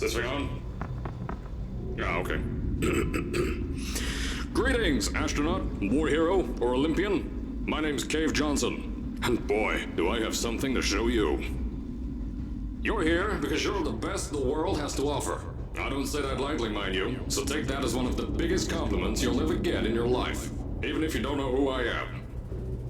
Is this thing on? Yeah, okay. Greetings, astronaut, war hero, or Olympian. My name's Cave Johnson, and boy, do I have something to show you. You're here because you're the best the world has to offer. I don't say that lightly, mind you, so take that as one of the biggest compliments you'll ever get in your life, even if you don't know who I am.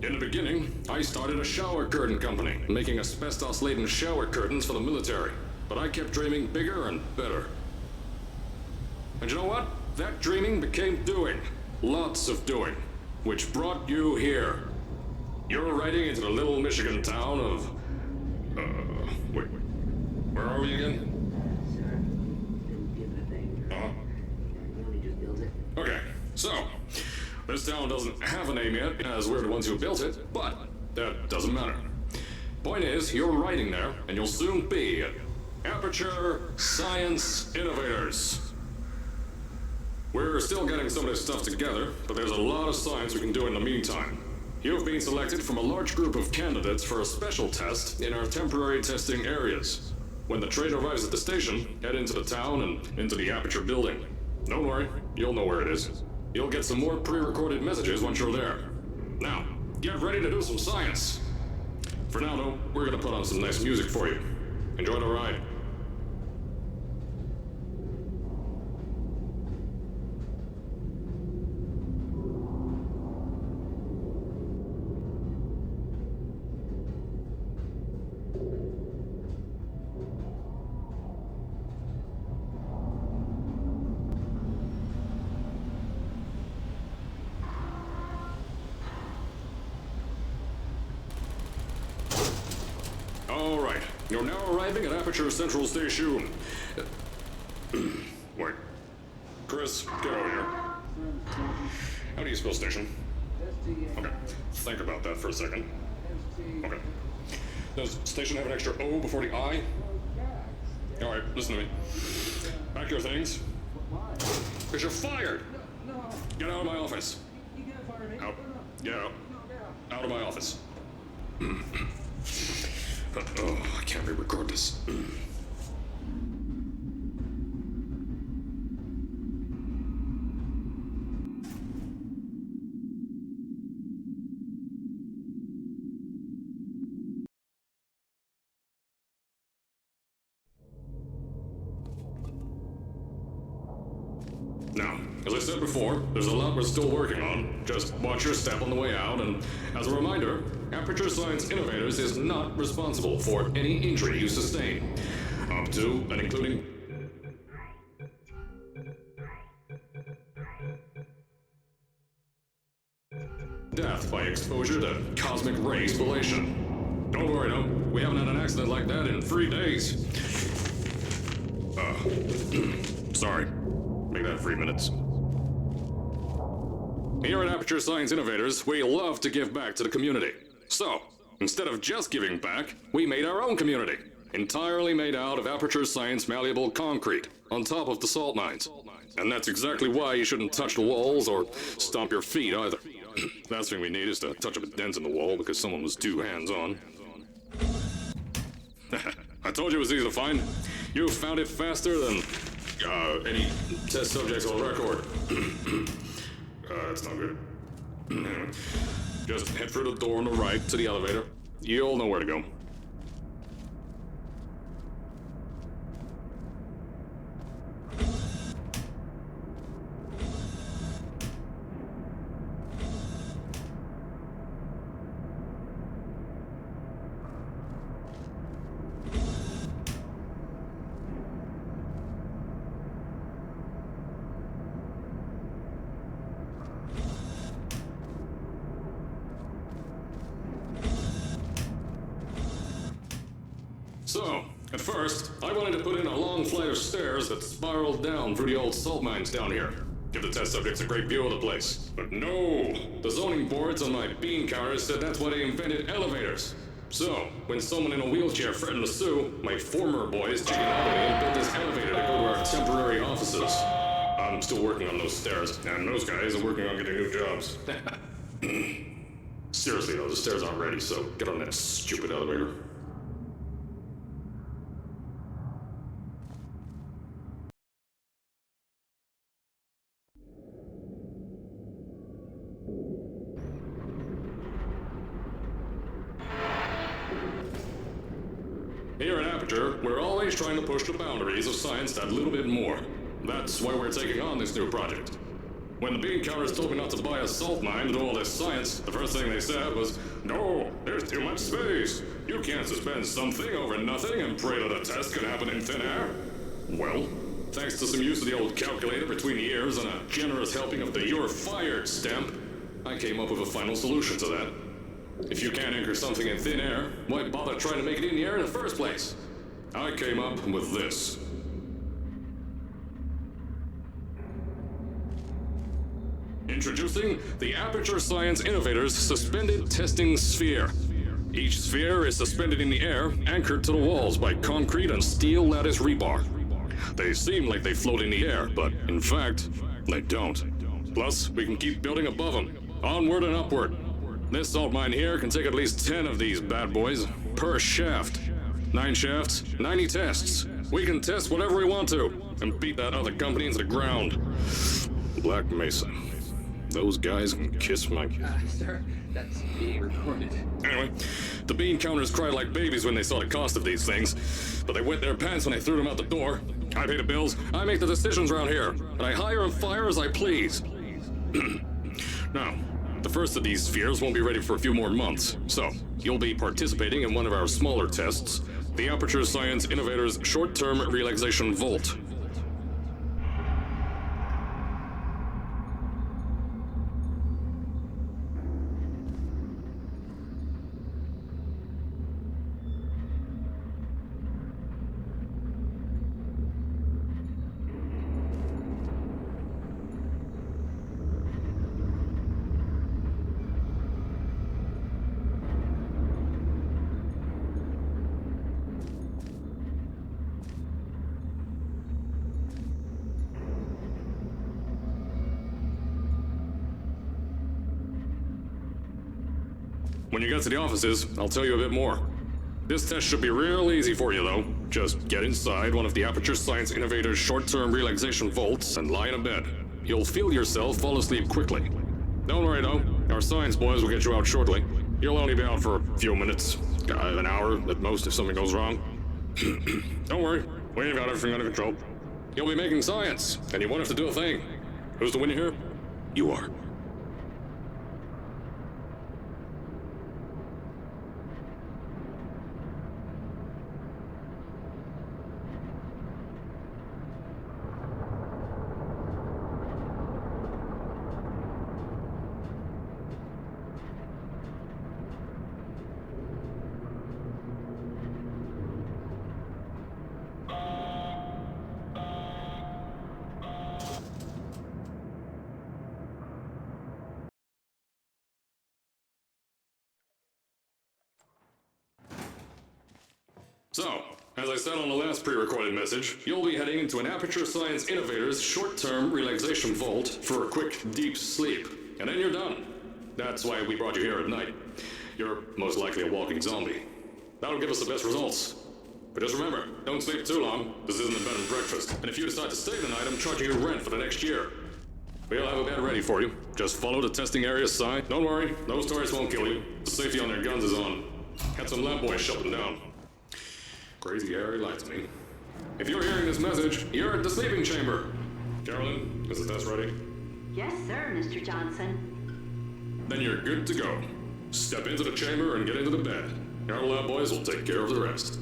In the beginning, I started a shower curtain company, making asbestos-laden shower curtains for the military. But I kept dreaming bigger and better. And you know what? That dreaming became doing. Lots of doing. Which brought you here. You're riding into the little Michigan town of... wait. Where are we again? Okay, so... This town doesn't have a name yet, as we're the ones who built it, but that doesn't matter. Point is, you're riding there, and you'll soon be at Aperture Science Innovators. We're still getting some of this stuff together, but there's a lot of science we can do in the meantime. You've been selected from a large group of candidates for a special test in our temporary testing areas. When the train arrives at the station, head into the town and into the Aperture building. Don't worry, you'll know where it is. You'll get some more pre-recorded messages once you're there. Now, get ready to do some science. For now, though, we're gonna put on some nice music for you. Enjoy the ride. All right, you're now arriving at Aperture Central Station. Wait. Chris, get over here. How do you spell station? Okay, think about that for a second. Okay. Does station have an extra O before the I? All right, listen to me. Pack your things. Because you're fired! Get out of my office. Out. Get out. Out of my office. Oh, I can't re-record this. Now, as I said before, there's a lot we're still working on. Just watch your step on the way out, and as a reminder, Aperture Science Innovators is not responsible for any injury you sustain. Up to and including... death by exposure to cosmic ray spallation. Don't worry, no. We haven't had an accident like that in 3 days. Sorry. Make that 3 minutes. Here at Aperture Science Innovators, we love to give back to the community. So, instead of just giving back, we made our own community. Entirely made out of Aperture Science malleable concrete, on top of the salt mines. And that's exactly why you shouldn't touch the walls or stomp your feet either. Last thing we need is to touch up a dent in the wall because someone was too hands-on. I told you it was easy to find. You found it faster than any test subjects on record. That's not good. Just head through the door on the right to the elevator. You'll know where to go. At first, I wanted to put in a long flight of stairs that spiraled down through the old salt mines down here. Give the test subjects a great view of the place. But no! The zoning boards on my bean counters said that's why they invented elevators. So, when someone in a wheelchair threatened to sue, my former boys cheated out of me and built this elevator to go to our temporary offices. I'm still working on those stairs, and those guys are working on getting new jobs. Seriously though, the stairs aren't ready, so get on that stupid elevator. Here at Aperture, we're always trying to push the boundaries of science that little bit more. That's why we're taking on this new project. When the bean counters told me not to buy a salt mine to do all this science, the first thing they said was, "No, there's too much space. You can't suspend something over nothing and pray that a test can happen in thin air." Well, thanks to some use of the old calculator between the ears and a generous helping of the "you're fired" stamp, I came up with a final solution to that. If you can't anchor something in thin air, why bother trying to make it in the air in the first place? I came up with this. Introducing the Aperture Science Innovators Suspended Testing Sphere. Each sphere is suspended in the air, anchored to the walls by concrete and steel lattice rebar. They seem like they float in the air, but in fact, they don't. Plus, we can keep building above them, onward and upward. This salt mine here can take at least 10 of these bad boys per shaft. 9 shafts, 90 tests. We can test whatever we want to and beat that other company into the ground. Black Mesa. Those guys can kiss my... Sir, that's being recorded. Anyway, the bean counters cried like babies when they saw the cost of these things, but they wet their pants when I threw them out the door. I pay the bills, I make the decisions around here, and I hire and fire as I please. Now, the first of these spheres won't be ready for a few more months, so you'll be participating in one of our smaller tests, the Aperture Science Innovators Short-Term Relaxation Volt. When you get to the offices, I'll tell you a bit more. This test should be real easy for you, though. Just get inside one of the Aperture Science Innovators short-term relaxation vaults and lie in a bed. You'll feel yourself fall asleep quickly. Don't worry, though. Our science boys will get you out shortly. You'll only be out for a few minutes. An hour at most if something goes wrong. Don't worry. We've got everything under control. You'll be making science, and you won't have to do a thing. Who's the winner here? You are. So, as I said on the last pre-recorded message, you'll be heading into an Aperture Science Innovators short-term relaxation vault for a quick, deep sleep. And then you're done. That's why we brought you here at night. You're most likely a walking zombie. That'll give us the best results. But just remember, don't sleep too long. This isn't a bed and breakfast. And if you decide to stay the night, I'm charging you rent for the next year. We'll have a bed ready for you. Just follow the testing area sign. Don't worry, those turrets won't kill you. The safety on their guns is on. Had some lab boys shut them down. Crazy Harry lied to me. If you're hearing this message, you're at the sleeping chamber. Carolyn, is the test ready? Yes, sir, Mr. Johnson. Then you're good to go. Step into the chamber and get into the bed. Our lab boys will take care of the rest.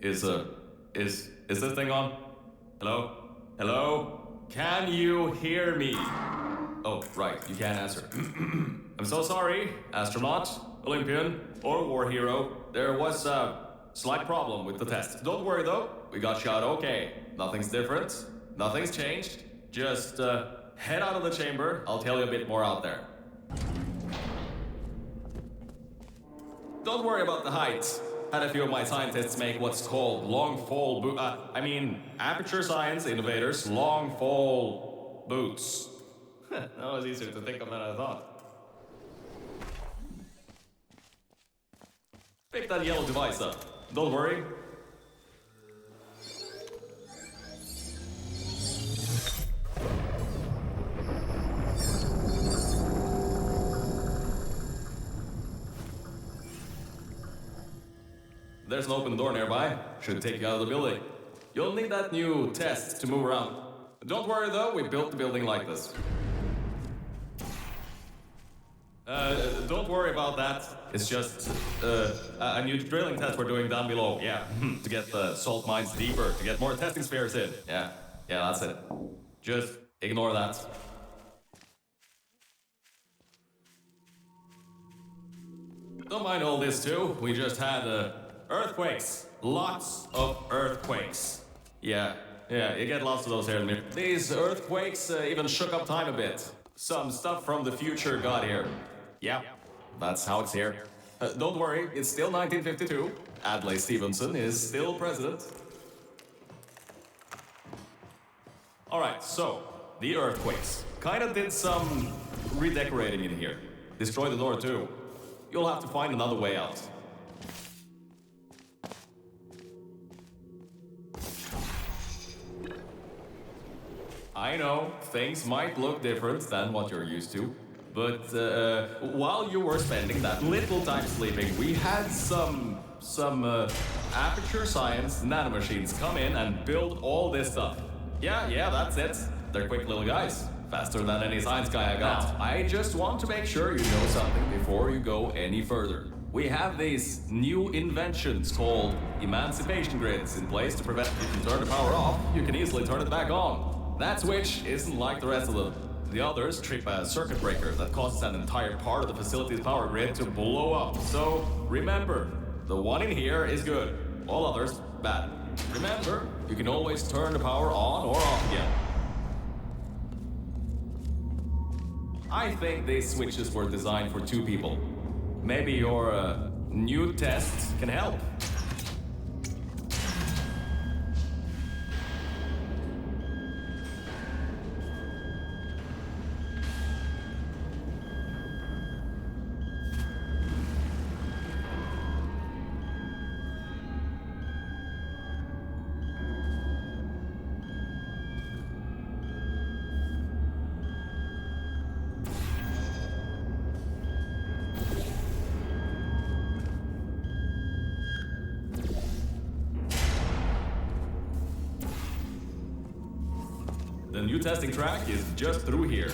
Is this thing on? Hello? Hello? Can you hear me? Oh, right, you can't answer. I'm so sorry, astronaut, Olympian, or war hero. There was a slight problem with the test. Don't worry though, we got shot okay. Nothing's different, nothing's changed. Just head out of the chamber, I'll tell you a bit more out there. Don't worry about the height. Had a few of my scientists make what's called long fall Aperture Science innovators long fall boots. That was easier to think of than I thought. Pick that yellow device up. Don't worry. There's an open door nearby. Should take you out of the building. You'll need that new test to move around. Don't worry though, we built the building like this. Don't worry about that. It's just a new drilling test we're doing down below. Yeah, to get the salt mines deeper, to get more testing spheres in. Yeah, that's it. Just ignore that. Don't mind all this too. We just had earthquakes. Lots of earthquakes. Yeah, you get lots of those here in the mirror. These earthquakes even shook up time a bit. Some stuff from the future got here. Yeah, that's how it's here. Don't worry, it's still 1952. Adlai Stevenson is still president. Alright, so, the earthquakes. Kinda did some redecorating in here. Destroyed the door too. You'll have to find another way out. I know, things might look different than what you're used to, but while you were spending that little time sleeping, we had some Aperture Science nanomachines come in and build all this stuff. Yeah, that's it. They're quick little guys. Faster than any science guy I got. Now, I just want to make sure you know something before you go any further. We have these new inventions called emancipation grids in place to prevent if you turn the power off, you can easily turn it back on. That switch isn't like the rest of them. The others trip a circuit breaker that causes an entire part of the facility's power grid to blow up. So remember, the one in here is good. All others, bad. Remember, you can always turn the power on or off again. I think these switches were designed for two people. Maybe your new test can help. The new testing track is just through here.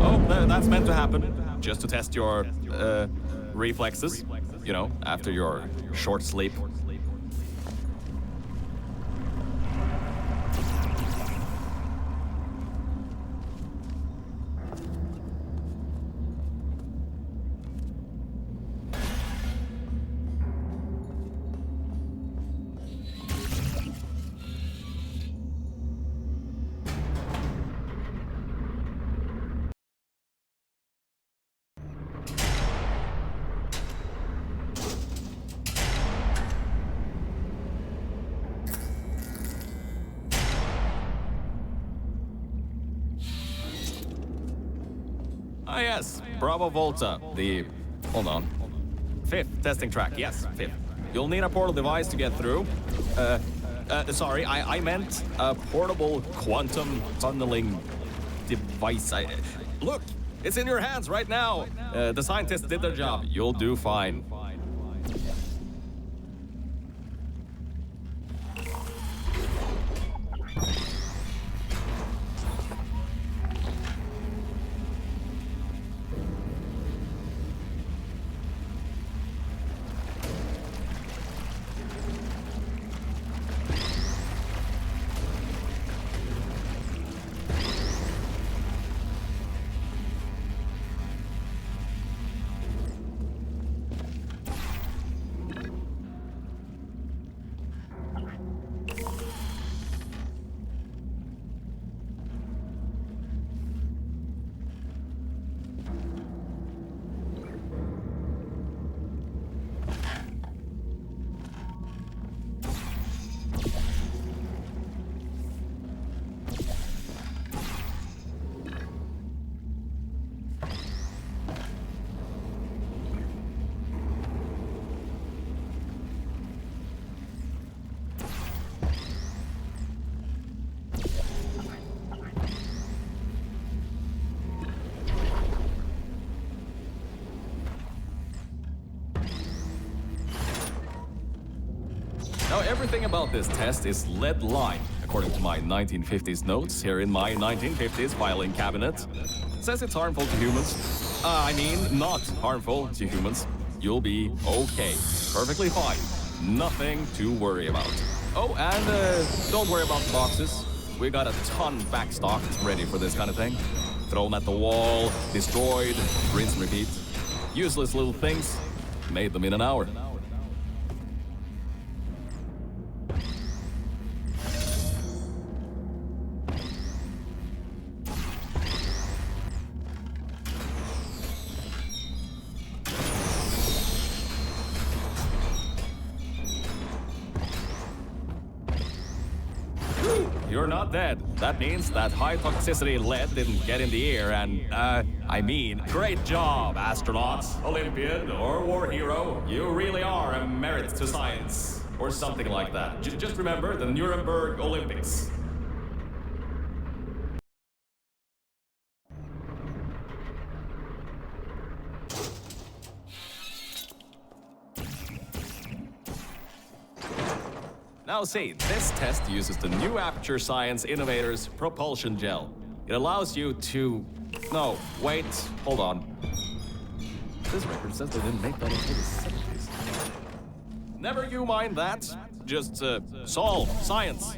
Oh, that's meant to happen. Just to test your reflexes, you know, after your short sleep. Ah, yes, Bravo Volta, hold on. 5th testing track, yes, 5th. You'll need a portal device to get through. Sorry, I meant a portable quantum tunneling device. Look, it's in your hands right now. The scientists did their job. You'll do fine. Everything about this test is lead line, according to my 1950s notes here in my 1950s filing cabinet. Says it's harmful to humans. I mean, not harmful to humans. You'll be okay. Perfectly fine. Nothing to worry about. Oh, and don't worry about the boxes. We got a ton backstocked ready for this kind of thing. Thrown at the wall, destroyed, rinse and repeat. Useless little things. Made them in an hour. You're not dead. That means that high toxicity lead didn't get in the air and, I mean, great job, astronauts, Olympian, or war hero. You really are a merit to science. Or something like that. Just remember the Nuremberg Olympics. Now see, this test uses the new Aperture Science Innovators Propulsion Gel. It allows you to... No, wait, hold on. This record says they didn't make that until the 70s. Never you mind that. Just, solve science.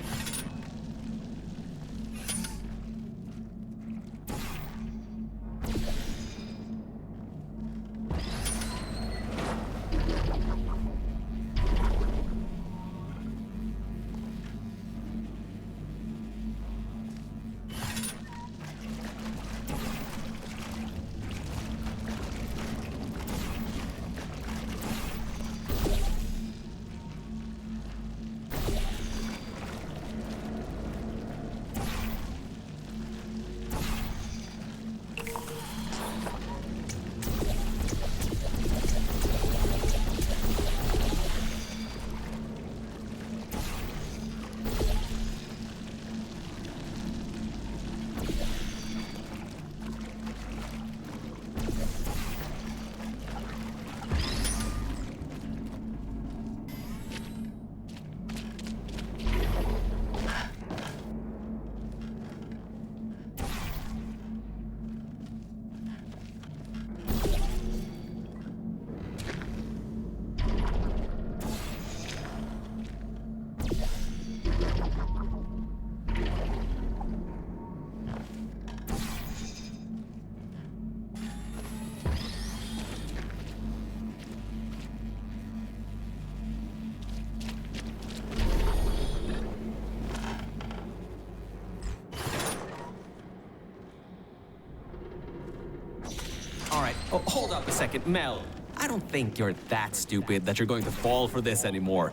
All right, hold up a second, Mel. I don't think you're that stupid that you're going to fall for this anymore.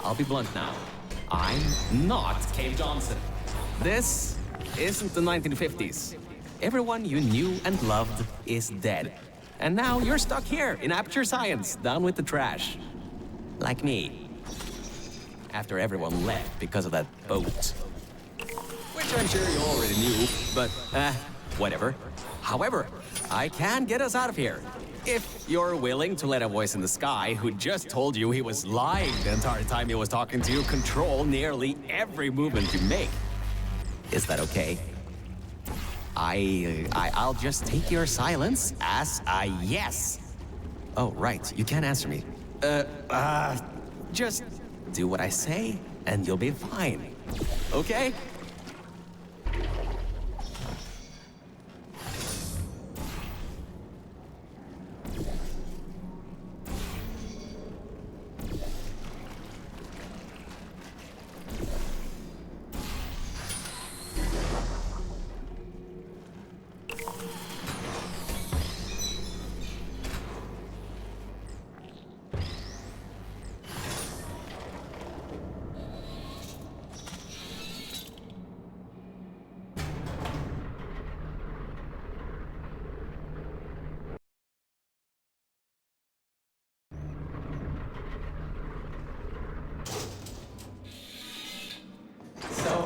I'll be blunt now. I'm not Cave Johnson. This isn't the 1950s. Everyone you knew and loved is dead. And now you're stuck here in Aperture Science, down with the trash. Like me. After everyone left because of that boat. Which I'm sure you already knew, but, whatever. However, I can get us out of here. If you're willing to let a voice in the sky who just told you he was lying the entire time he was talking to you control nearly every movement you make. Is that okay? I'll just take your silence as a yes. Oh, right, you can't answer me. Just do what I say and you'll be fine. Okay?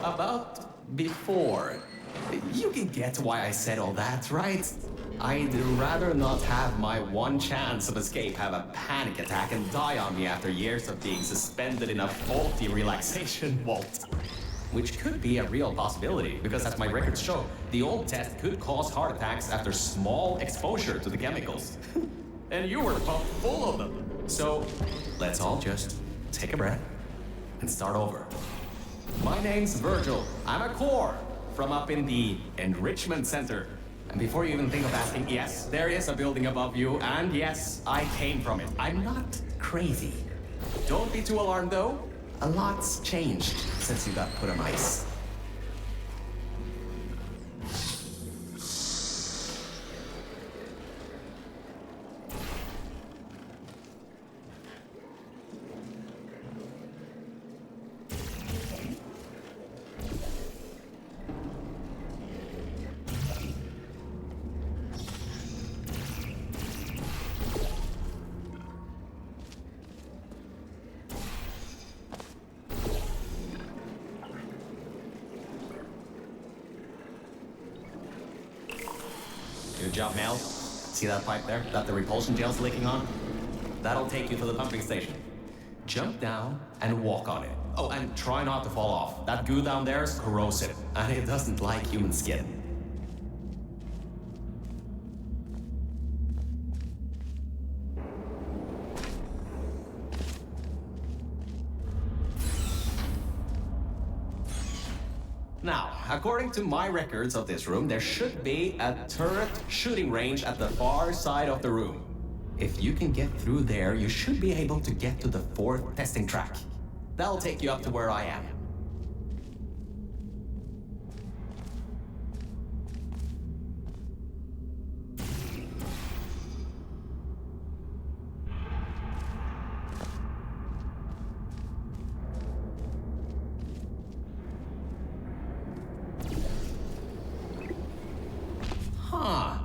About before. You can get why I said all that, right? I'd rather not have my one chance of escape have a panic attack and die on me after years of being suspended in a faulty relaxation vault. Which could be a real possibility, because as my records show, the old test could cause heart attacks after small exposure to the chemicals. And you were pumped full of them. So, let's all just take a breath and start over. My name's Virgil. I'm a core from up in the Enrichment Center. And before you even think of asking, yes, there is a building above you, and yes, I came from it. I'm not crazy. Don't be too alarmed, though. A lot's changed since you got put on ice. Good job, Mel. See that pipe there that the repulsion gel's leaking on? That'll take you to the pumping station. Jump down and walk on it. Oh, and try not to fall off. That goo down there is corrosive, and it doesn't like human skin. Now, according to my records of this room, there should be a turret shooting range at the far side of the room. If you can get through there, you should be able to get to the 4th testing track. That'll take you up to where I am. Huh.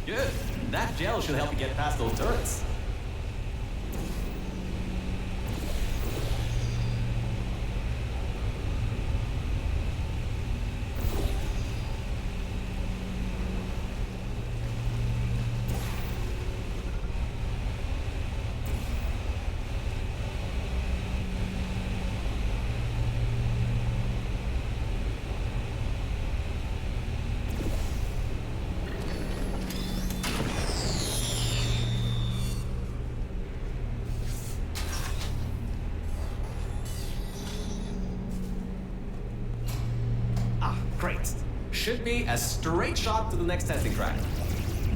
Good. That gel should help you get past those turrets. Great. Should be a straight shot to the next testing track.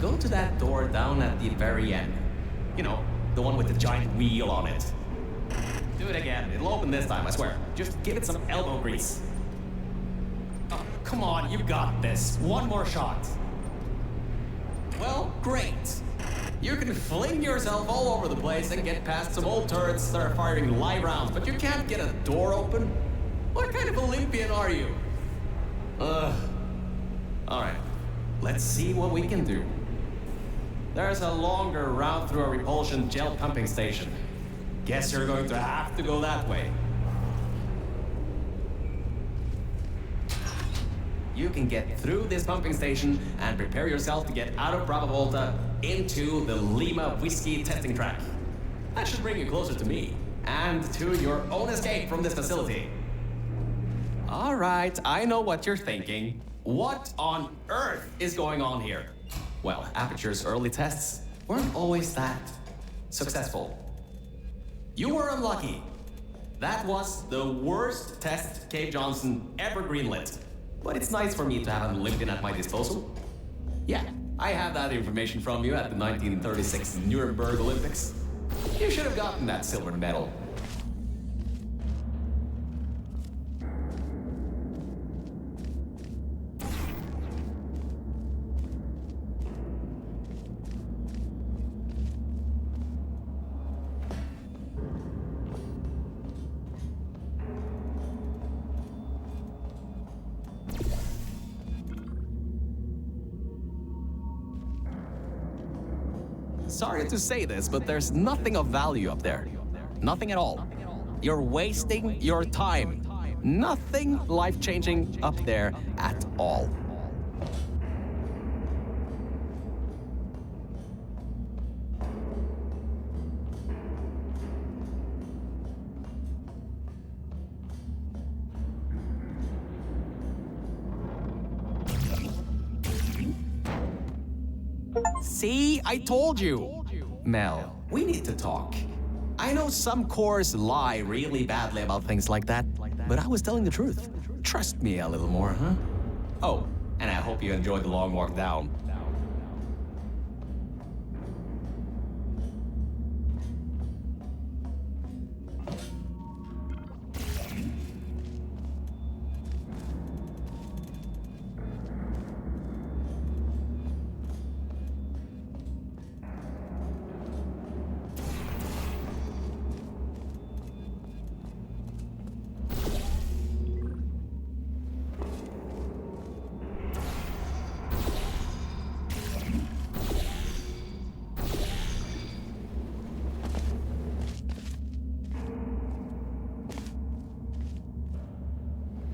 Go to that door down at the very end. You know, the one with the giant wheel on it. Do it again. It'll open this time, I swear. Just give it some elbow grease. Oh, come on, you got this. One more shot. Well, great. You can fling yourself all over the place and get past some old turrets that are firing live rounds, but you can't get a door open? What kind of Olympian are you? Alright, let's see what we can do. There's a longer route through a repulsion gel pumping station. Guess you're going to have to go that way. You can get through this pumping station and prepare yourself to get out of Bravo Volta into the Lima Whiskey testing track. That should bring you closer to me and to your own escape from this facility. All right, I know what you're thinking. What on earth is going on here? Well, Aperture's early tests weren't always that successful. You were unlucky. That was the worst test Cave Johnson ever greenlit. But it's nice for me to have an Olympian at my disposal. Yeah, I have that information from you at the 1936 Nuremberg Olympics. You should have gotten that silver medal. Sorry to say this, but there's nothing of value up there. Nothing at all. You're wasting your time. Nothing life-changing up there at all. See, I told you. Mel, we need to talk. I know some cores lie really badly about things like that, but I was telling the truth. Trust me a little more, huh? Oh, and I hope you enjoyed the long walk down.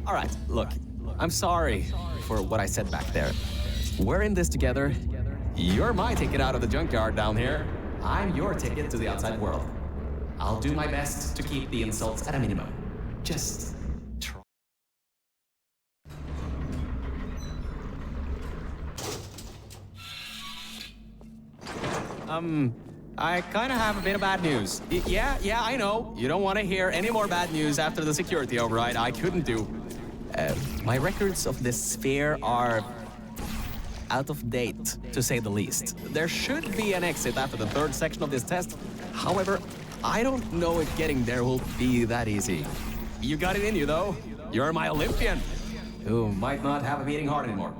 All right, look, I'm sorry for what I said back there. We're in this together. You're my ticket out of the junkyard down here. I'm your ticket to the outside world. I'll do my best to keep the insults at a minimum. Just try. I kind of have a bit of bad news. Yeah, I know. You don't want to hear any more bad news after the security override. I couldn't do. My records of this sphere are out of date, to say the least. There should be an exit after the third section of this test. However, I don't know if getting there will be that easy. You got it in you, though. You're my Olympian, who might not have a beating heart anymore.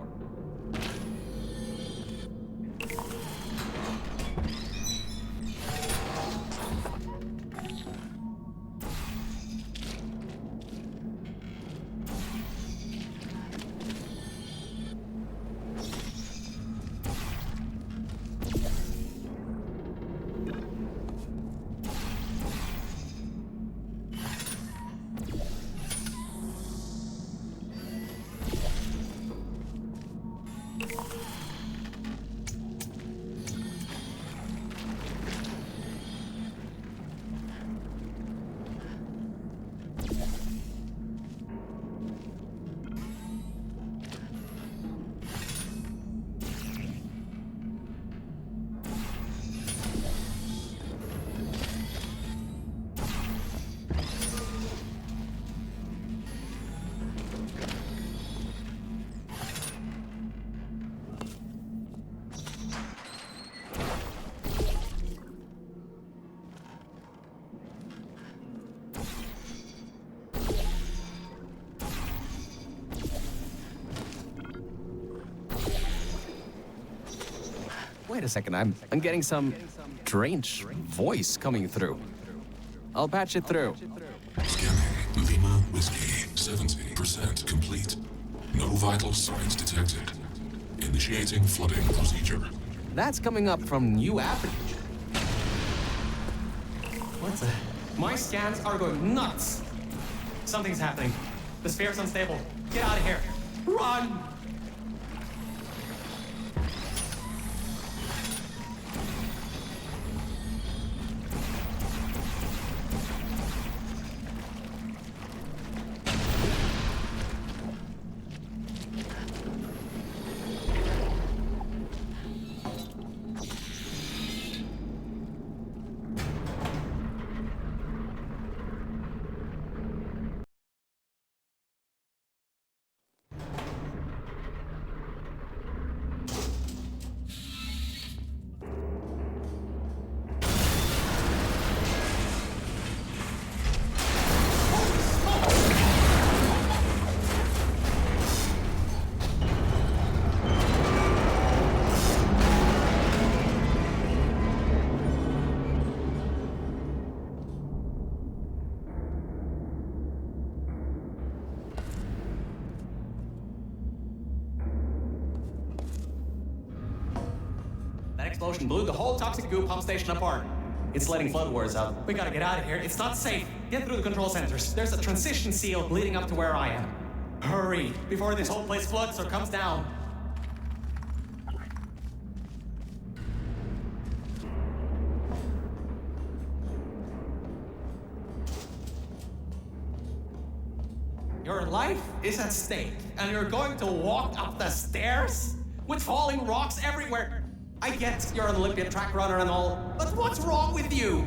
Wait a second, I'm getting some strange voice coming through. I'll patch it through. Scanning. Lima Whiskey. 70% complete. No vital signs detected. Initiating flooding procedure. That's coming up from New Africa. What the? My scans are going nuts. Something's happening. The sphere's unstable. Get out of here. Run! That explosion blew the whole toxic goo pump station apart. It's letting flood wars out. We gotta get out of here. It's not safe. get through the control centers. There's a transition seal leading up to where I am. Hurry, before this whole place floods or comes down. Your life is at stake, and you're going to walk up the stairs with falling rocks everywhere. I get you're an Olympian track runner and all, but what's wrong with you?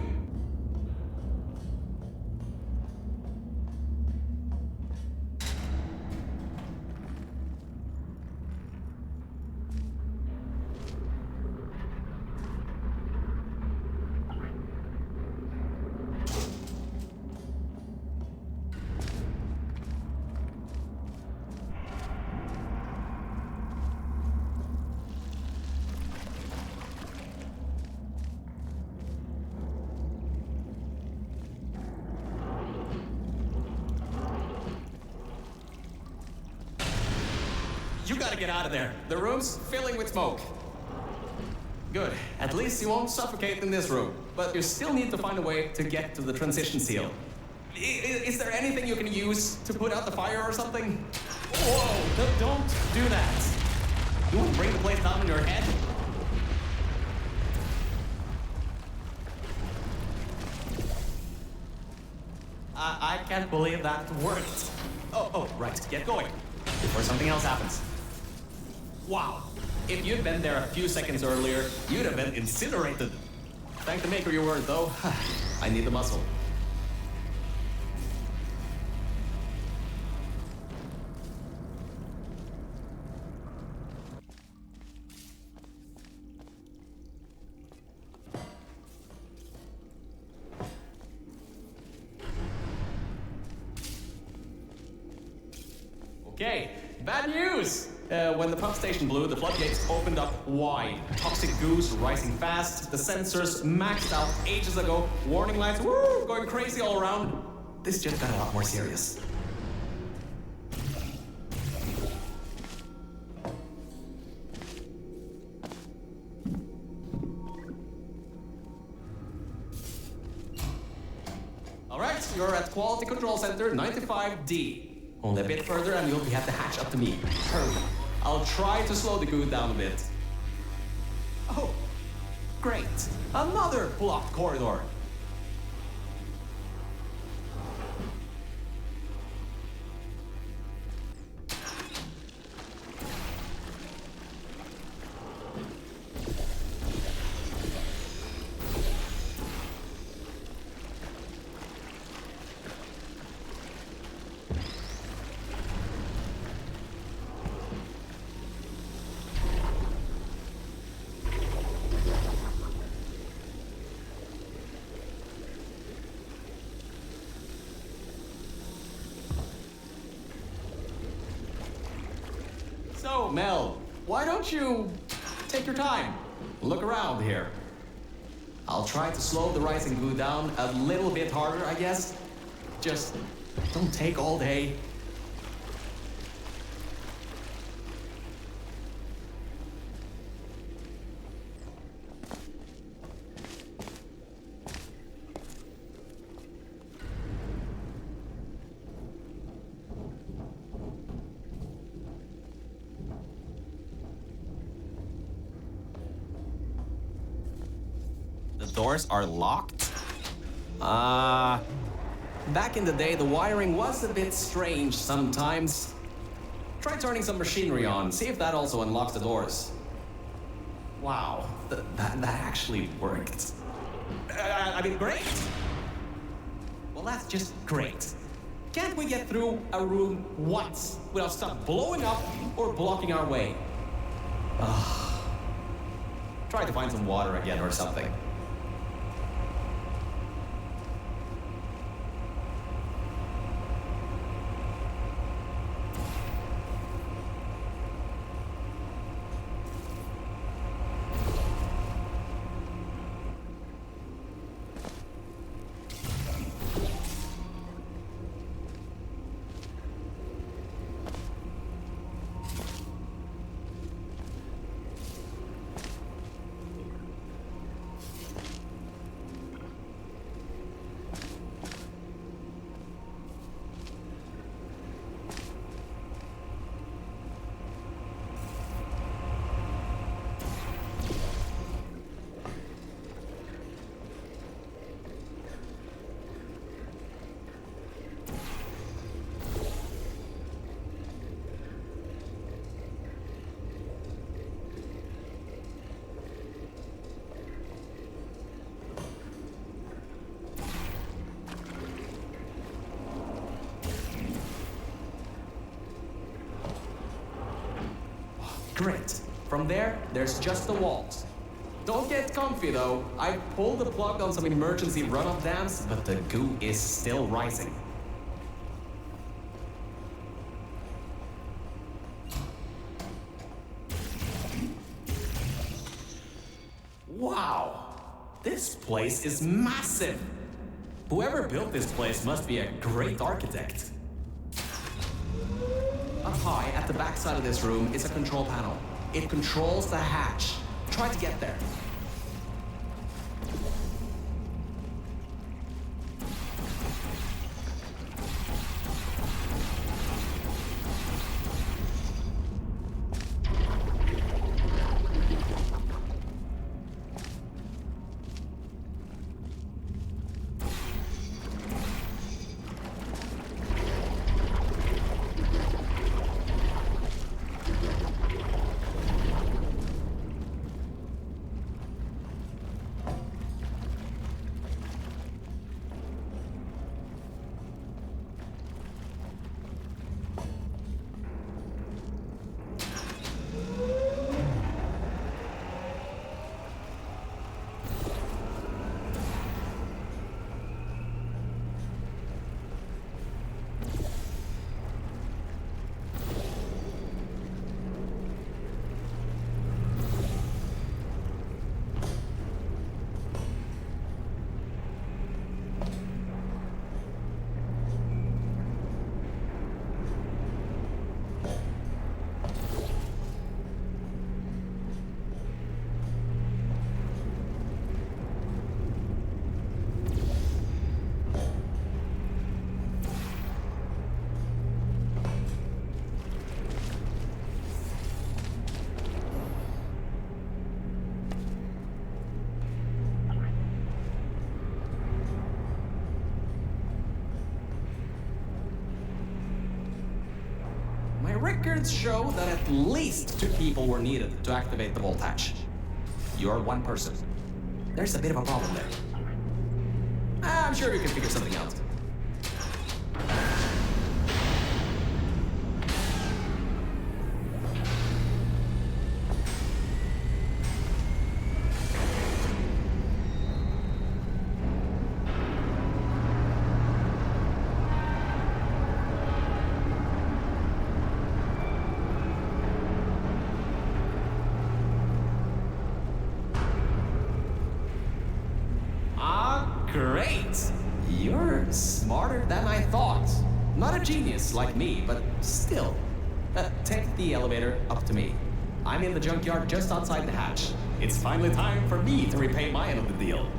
You gotta get out of there. The room's filling with smoke. Good. At least you won't suffocate in this room. But you still need to find a way to get to the transition seal. Is there anything you can use to put out the fire or something? Whoa! Don't do that. You won't bring the place down on your head? I can't believe that worked. Oh, right. Get going. Before something else happens. Wow. If you'd been there a few seconds earlier, you'd have been incinerated. Thank the maker you weren't, though. I need the muscle. Okay, bad news! When the pump station blew, the floodgates opened up wide. Toxic goose rising fast, the sensors maxed out ages ago, warning lights going crazy all around. This just got a lot more serious. Alright, you're at Quality Control Center 95D. Only a bit further and you'll have to hatch up to me. Hurry. I'll try to slow the goo down a bit. Oh, great. Another blocked corridor. So, Mel, why don't you take your time? Look around here. I'll try to slow the rising goo down a little bit harder, I guess. Just don't take all day. The doors are locked? Back in the day, the wiring was a bit strange sometimes. Try turning some machinery on, see if that also unlocks the doors. Wow, that actually worked. I mean, great! Well, that's just great. Can't we get through a room once without stuff blowing up or blocking our way? Try to find some water again or something. Great. From there, there's just the walls. Don't get comfy though. I pulled the plug on some emergency runoff dams, but the goo is still rising. Wow! This place is massive! Whoever built this place must be a great architect. Up high, at the back side of this room, is a control panel. It controls the hatch. Try to get there. Records show that at least 2 people were needed to activate the vault hatch. You're one person. There's a bit of a problem there. I'm sure you can figure something out. Great! You're smarter than I thought. Not a genius like me, but still. Take the elevator up to me. I'm in the junkyard just outside the hatch. It's finally time for me to repay my end of the deal.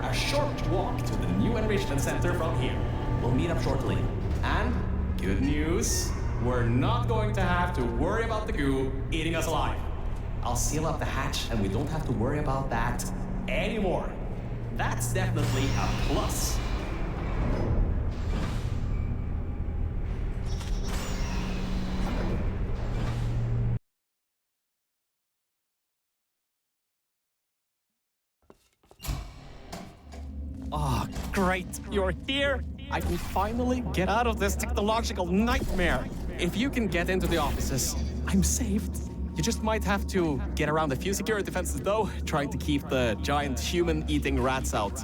A short walk to the new enrichment center from here. We'll meet up shortly. And good news, we're not going to have to worry about the goo eating us alive. I'll seal up the hatch and we don't have to worry about that anymore. That's definitely a plus. Oh, great, you're here! I can finally get out of this technological nightmare! If you can get into the offices, I'm saved. You just might have to get around a few security fences though, trying to keep the giant human-eating rats out.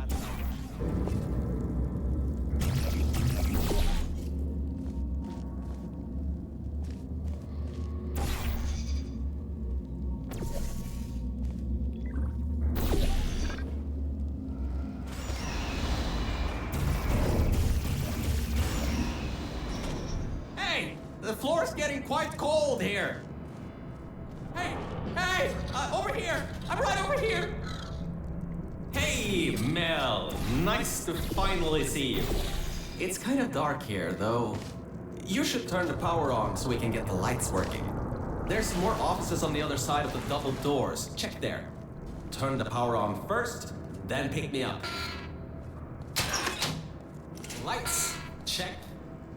The floor's getting quite cold here. Hey, over here. I'm right over here. Hey, Mel. Nice to finally see you. It's kind of dark here, though. You should turn the power on so we can get the lights working. There's some more offices on the other side of the double doors. Check there. Turn the power on first, then pick me up. Lights, check.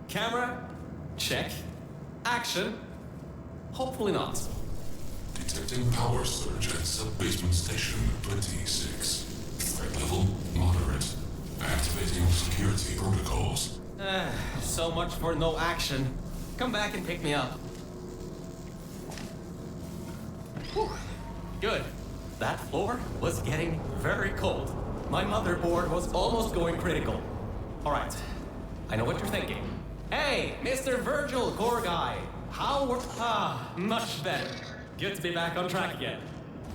Camera, check. Action. Hopefully not. Detecting power surge at sub-basement station 26. Threat level moderate. Activating security protocols. So much for no action. Come back and pick me up. Whew. Good. That floor was getting very cold. My motherboard was almost going critical. All right. I know what you're thinking. Hey, Mr. Virgil, core guy. Much better. Good to be back on track again.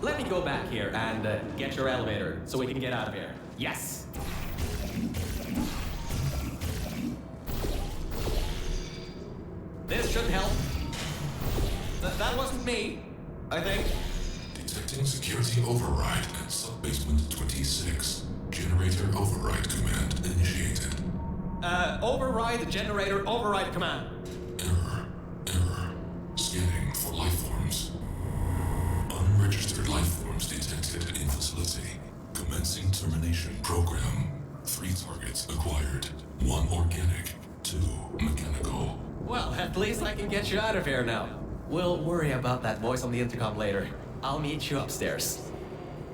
Let me go back here and get your elevator so we can get out of here. Yes. This should help. That wasn't me, I think. Detecting security override at sub-basement 26. Generator override command initiated. Override generator override command. Error. Scanning for life forms. Unregistered life forms detected in facility. Commencing termination program. 3 targets acquired. 1 organic, 2 mechanical. Well, at least I can get you out of here now. We'll worry about that voice on the intercom later. I'll meet you upstairs.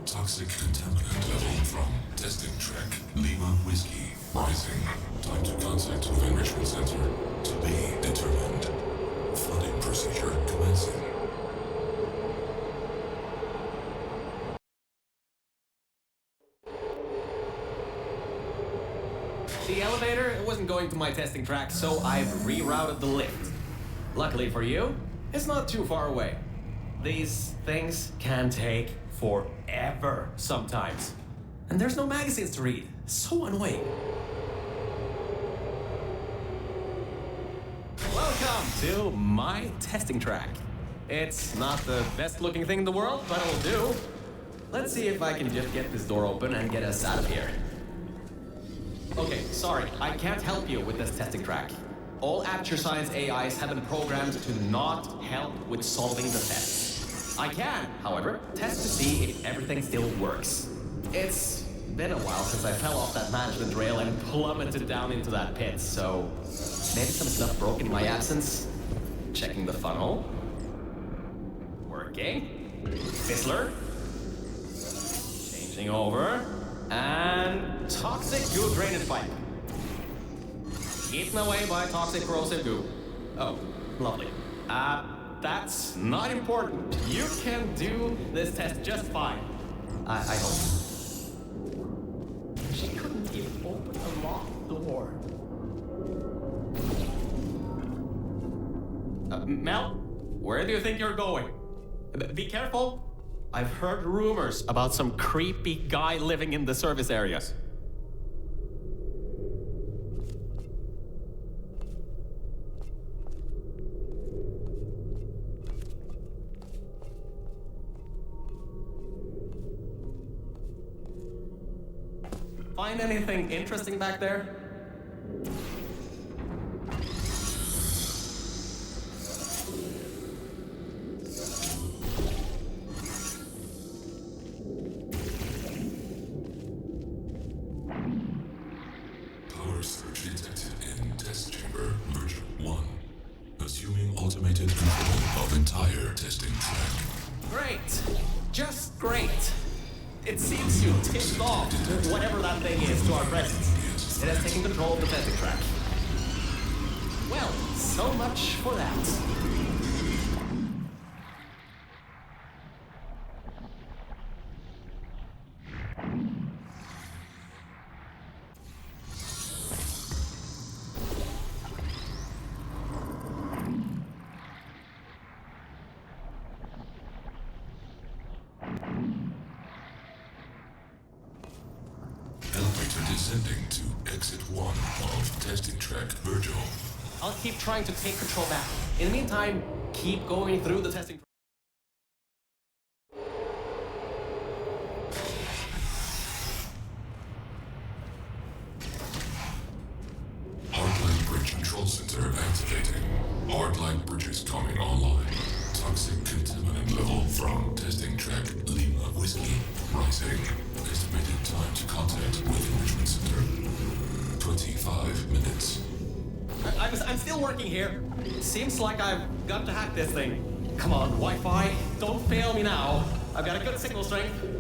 Toxic contaminant level from testing track Lima Whiskey rising. Time to contact with enrichment center to be determined. Flooding procedure commencing. The elevator wasn't going to my testing track, so I've rerouted the lift. Luckily for you, it's not too far away. These things can take forever sometimes. And there's no magazines to read. So annoying. Welcome to my testing track. It's not the best looking thing in the world, but it'll do. Let's see if I can just get this door open and get us out of here. Okay, sorry, I can't help you with this testing track. All Aperture Science AIs have been programmed to not help with solving the tests. I can, however, test to see if everything still works. It's been a while since I fell off that management rail and plummeted down into that pit, so maybe some stuff broke in my absence. Checking the funnel. Working. Fizzler. Changing over. And toxic goo drainage pipe. Eaten away by toxic corrosive goo. Oh, lovely. That's not important. You can do this test just fine. I hope. She couldn't even open a locked door. Mel, where do you think you're going? Be careful. I've heard rumors about some creepy guy living in the service areas. Find anything interesting back there? Power surge detected in test chamber version 1. Assuming automated control of entire testing track. Great. Just great. It seems you tipped off whatever that thing is to our presence. It has taken control of the testing track. Well, so much for that. Elevator descending to exit 1 of testing track Virgil. I'll keep trying to take control back. In the meantime, keep going through the testing. Hardline bridge control center activating. Dark light bridges coming online. Toxic contaminant level from testing track Lima Whiskey rising. Estimated time to contact with Enrichment Center 25 minutes. I'm still working here. Seems like I've got to hack this thing. Come on, Wi-Fi, don't fail me now. I've got a good signal strength.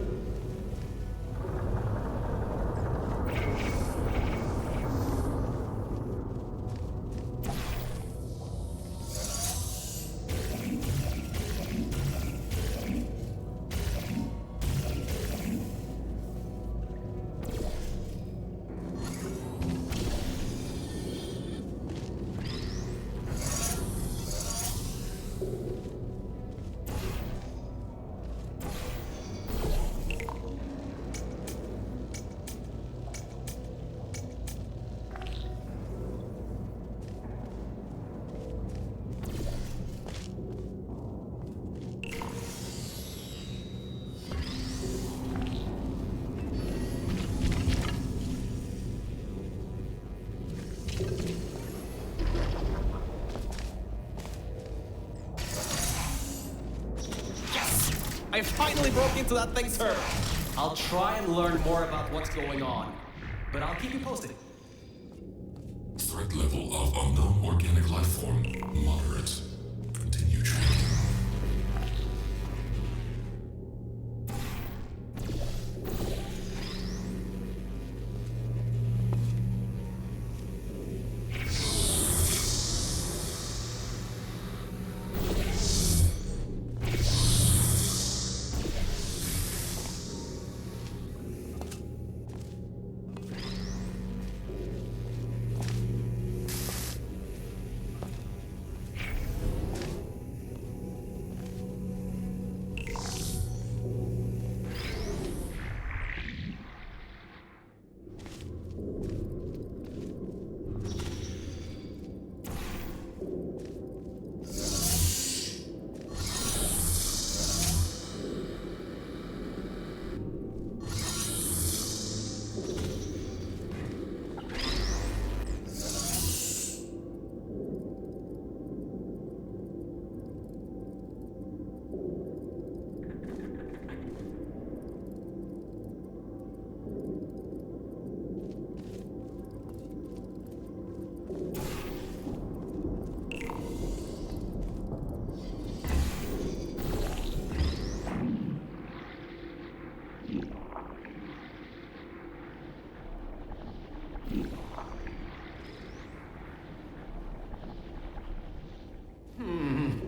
I finally broke into that thing, sir. I'll try and learn more about what's going on, but I'll keep you posted. Threat level of unknown organic life form moderate. Continue tracking.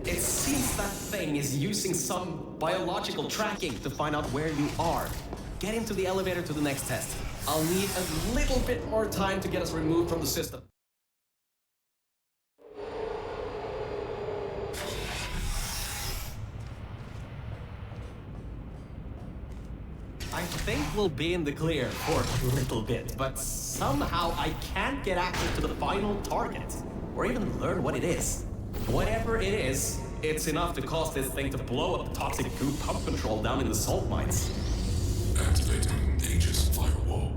It seems that thing is using some biological tracking to find out where you are. Get into the elevator to the next test. I'll need a little bit more time to get us removed from the system. I think we'll be in the clear for a little bit, but somehow I can't get access to the final target, or even learn what it is. Whatever it is, it's enough to cause this thing to blow up the toxic goo pump control down in the salt mines. Activating Aegis firewall.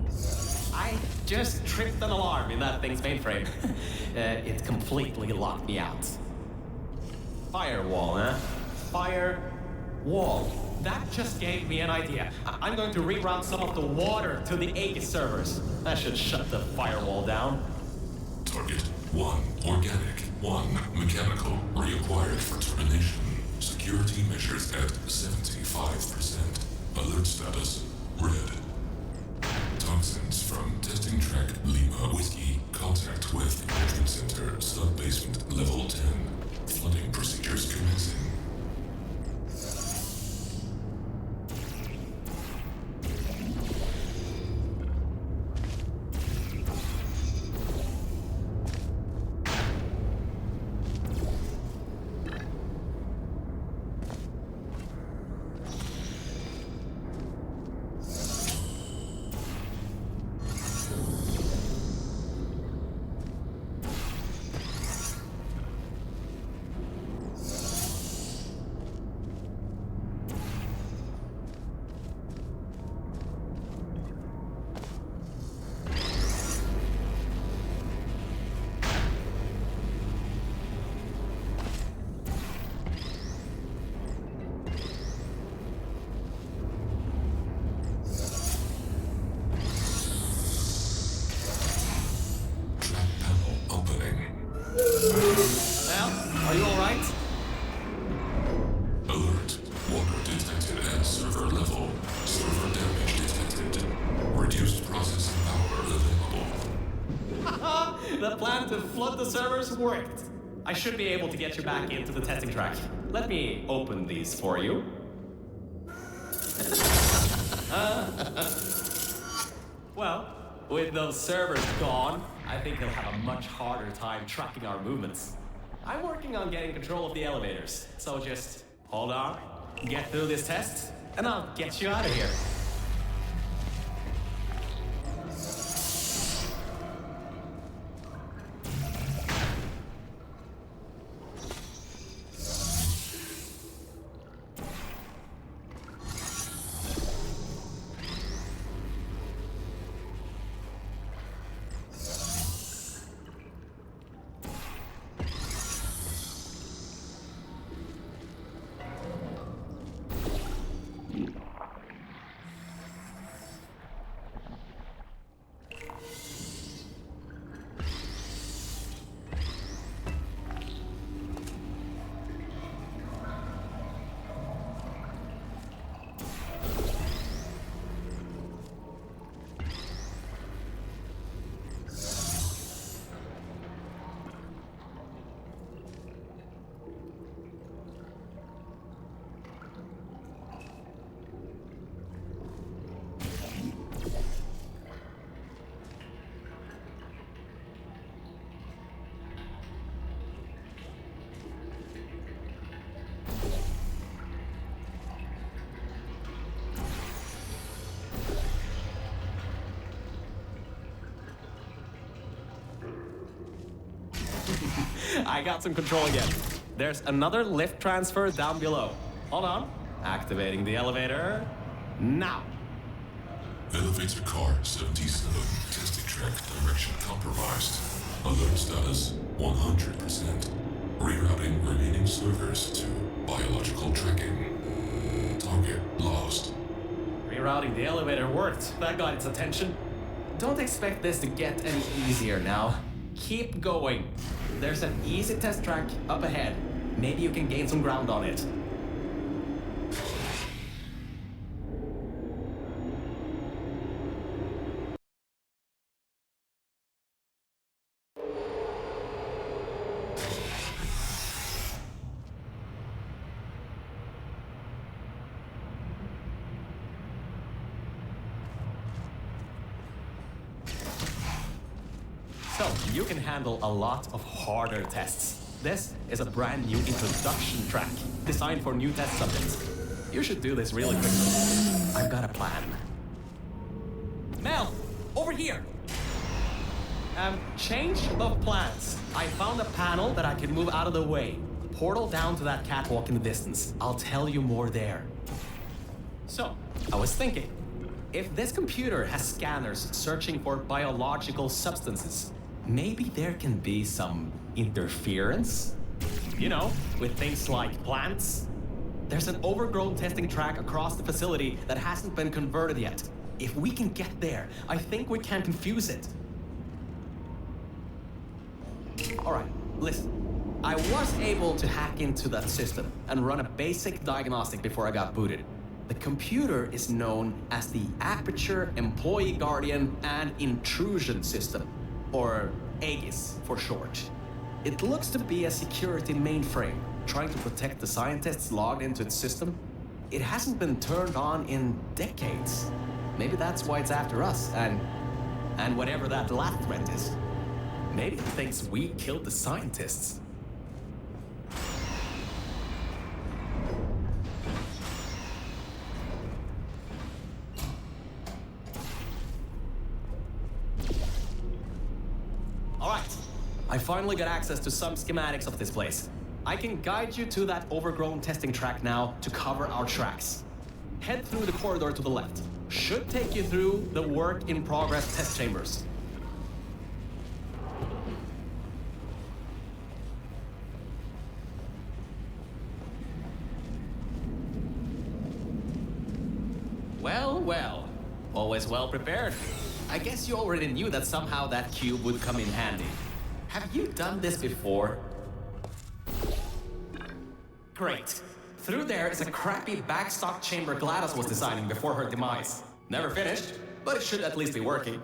I just tripped an alarm in that thing's mainframe. It completely locked me out. Firewall, huh? Firewall. That just gave me an idea. I'm going to reroute some of the water to the Aegis servers. That should shut the firewall down. Target 1 organic, 1 mechanical, reacquired for termination. Security measures at 75%. Alert status red. Toxins from testing track Lima Whiskey. Contact with Enrichment Center sub-basement level 10. Flooding procedures commencing. Reduced processing power available. The plan to flood the servers worked. I should be able to get you back into the testing track. Let me open these for you. Well, with those servers gone, I think they'll have a much harder time tracking our movements. I'm working on getting control of the elevators, so just hold on, get through this test, and I'll get you out of here. I got some control again. There's another lift transfer down below. Hold on. Activating the elevator. Now. Elevator car 77. Testing track direction compromised. Alert status 100%. Rerouting remaining servers to biological tracking. Target lost. Rerouting the elevator worked. That got its attention. Don't expect this to get any easier now. Keep going. There's an easy test track up ahead. Maybe you can gain some ground on it. So, you can handle a lot of harder tests. This is a brand new introduction track, designed for new test subjects. You should do this really quickly. I've got a plan. Mel, over here! Change of plans. I found a panel that I can move out of the way. Portal down to that catwalk in the distance. I'll tell you more there. So, I was thinking, if this computer has scanners searching for biological substances, maybe there can be some interference? You know, with things like plants? There's an overgrown testing track across the facility that hasn't been converted yet. If we can get there, I think we can confuse it. Alright, listen. I was able to hack into that system and run a basic diagnostic before I got booted. The computer is known as the Aperture Employee Guardian and Intrusion System, or AGIS for short. It looks to be a security mainframe, trying to protect the scientists logged into its system. It hasn't been turned on in decades. Maybe that's why it's after us, and whatever that last threat is. Maybe it thinks we killed the scientists. Alright, I finally got access to some schematics of this place. I can guide you to that overgrown testing track now to cover our tracks. Head through the corridor to the left. Should take you through the work-in-progress test chambers. Well, well. Always well prepared. I guess you already knew that somehow that cube would come in handy. Have you done this before? Great. Through there is a crappy backstock chamber GLaDOS was designing before her demise. Never finished, but it should at least be working.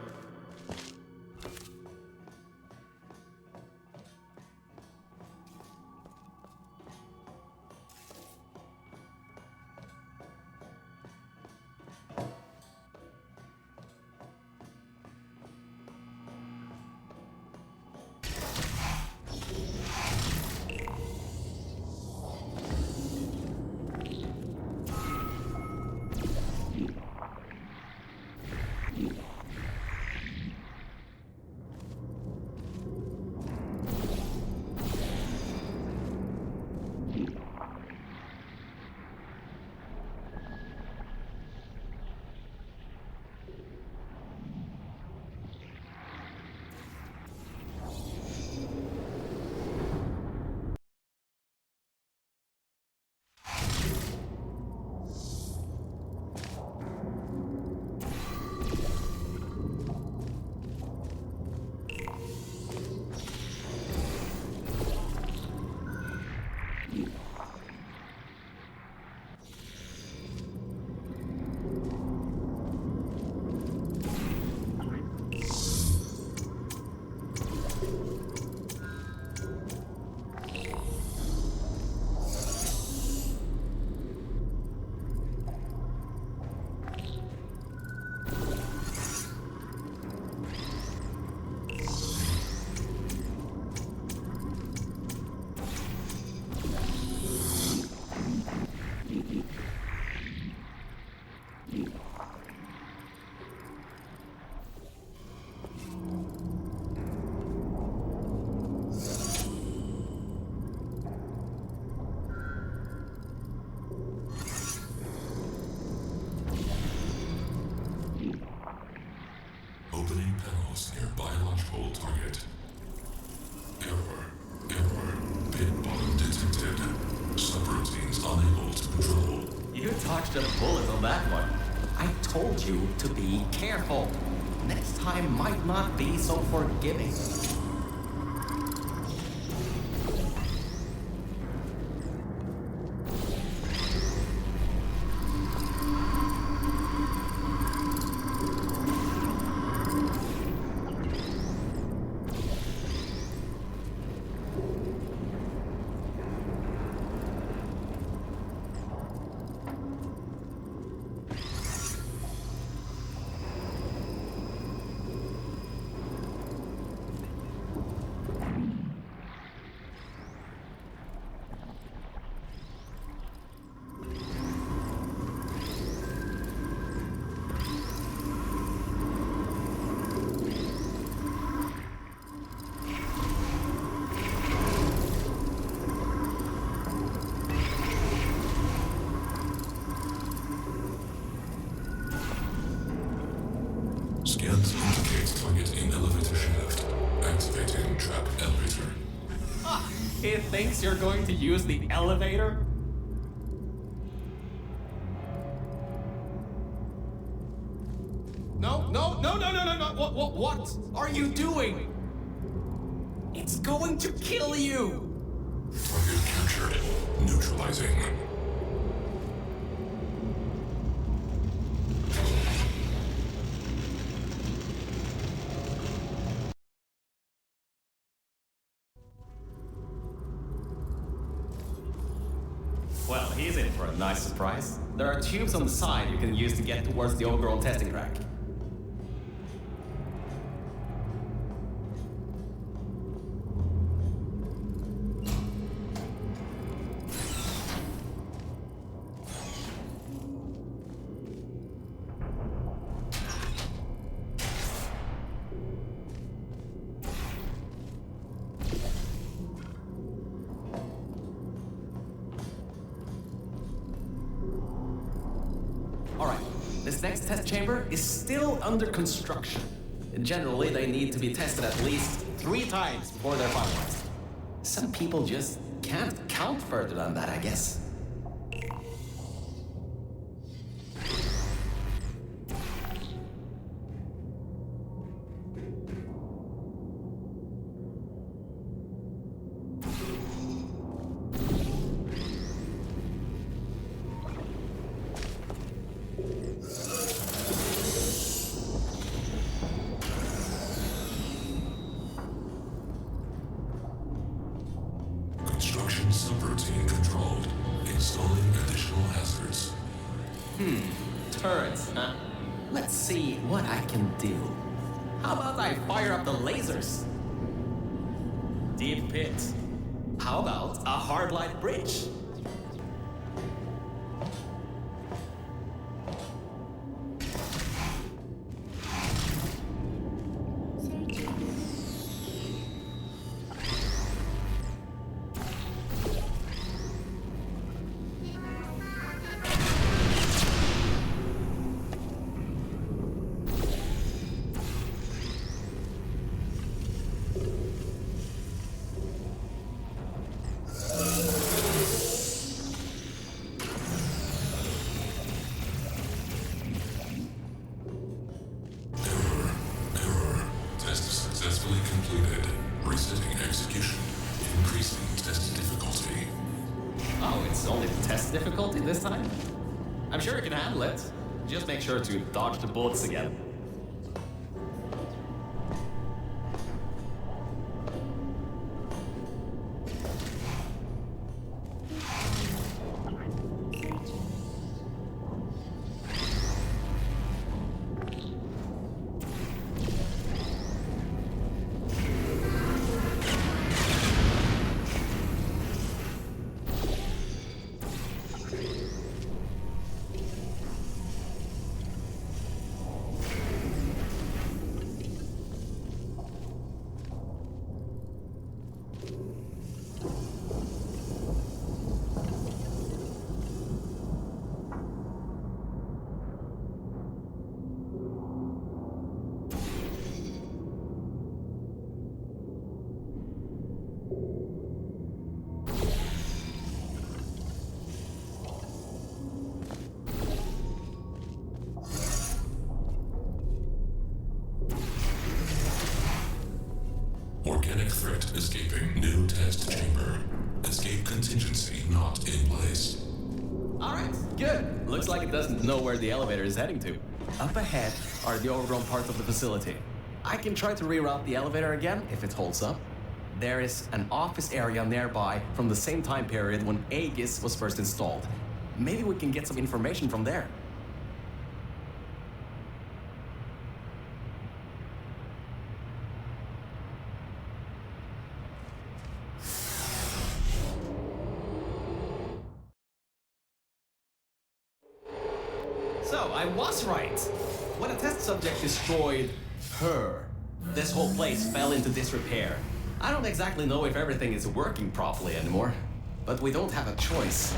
Opening panels near biological target. Error. Error. Pin bottom detected. Subroutines unable to control. You dodged a bullet on that one. I told you to be careful. Next time might not be so forgiving. Scans indicate target in elevator shaft. Activating trap elevator. It thinks you're going to use the elevator? No. What are you doing? It's going to kill you! Target captured. Neutralizing. Well, he's in for a nice surprise. There are tubes on the side you can use to get towards the overall testing track. Alright, this next test chamber is still under construction. Generally, they need to be tested at least 3 times before they're finalized. Some people just can't count further than that, I guess. Subroutine controlled. Installing additional hazards. Turrets, huh? Let's see what I can do. How about I fire up the lasers? Deep pit. How about a hard light bridge? Test successfully completed. Resetting execution. Increasing test difficulty. Oh, it's only the test difficulty this time? I'm sure you can handle it. Just make sure to dodge the bullets again. Organic threat escaping. New test chamber. Escape contingency not in place. Alright, good. Looks like it doesn't know where the elevator is heading to. Up ahead are the overgrown parts of the facility. I can try to reroute the elevator again if it holds up. There is an office area nearby from the same time period when Aegis was first installed. Maybe we can get some information from there. So, I was right. When a test subject destroyed her, this whole place fell into disrepair. I don't exactly know if everything is working properly anymore, but we don't have a choice.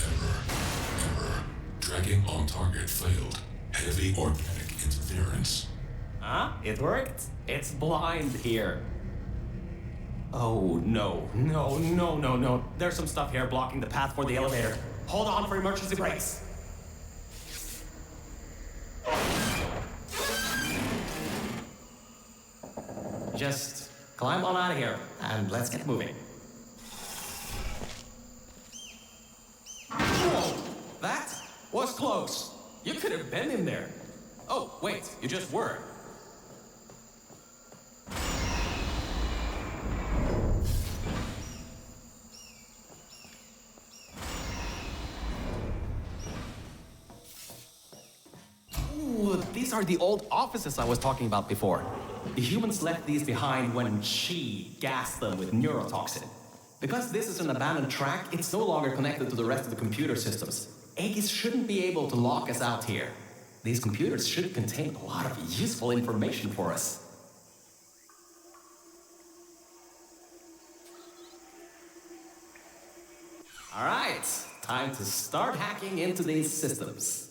Error. Dragging on target failed. Heavy organic interference. Huh? It worked? It's blind here. Oh, no. No. There's some stuff here blocking the path for the elevator. Hold on for emergency brakes. Just climb on out of here, and let's get moving. Whoa! That was close. You could have been in there. Oh, wait, you just were. Ooh, these are the old offices I was talking about before. The humans left these behind when she gassed them with neurotoxin. Because this is an abandoned track, it's no longer connected to the rest of the computer systems. Aegis shouldn't be able to lock us out here. These computers should contain a lot of useful information for us. Alright, time to start hacking into these systems.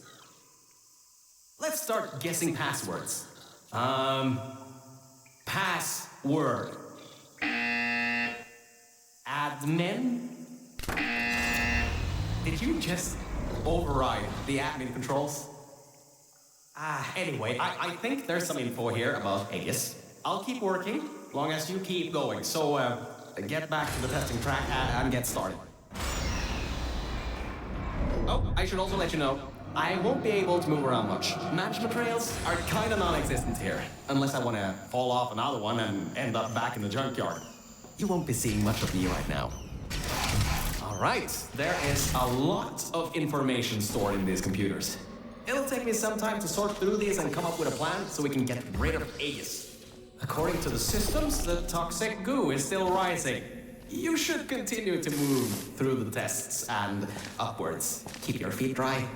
Let's start guessing passwords. Password. Admin? Did you just override the admin controls? Anyway, I think there's some info here about Aegis. I'll keep working, long as you keep going. So, get back to the testing track and get started. Oh, I should also let you know, I won't be able to move around much. Management trails are kinda non-existent here, unless I wanna fall off another one and end up back in the junkyard. You won't be seeing much of me right now. Alright, there is a lot of information stored in these computers. It'll take me some time to sort through these and come up with a plan so we can get rid of Aegis. According to the systems, the toxic goo is still rising. You should continue to move through the tests and upwards. Keep your feet dry.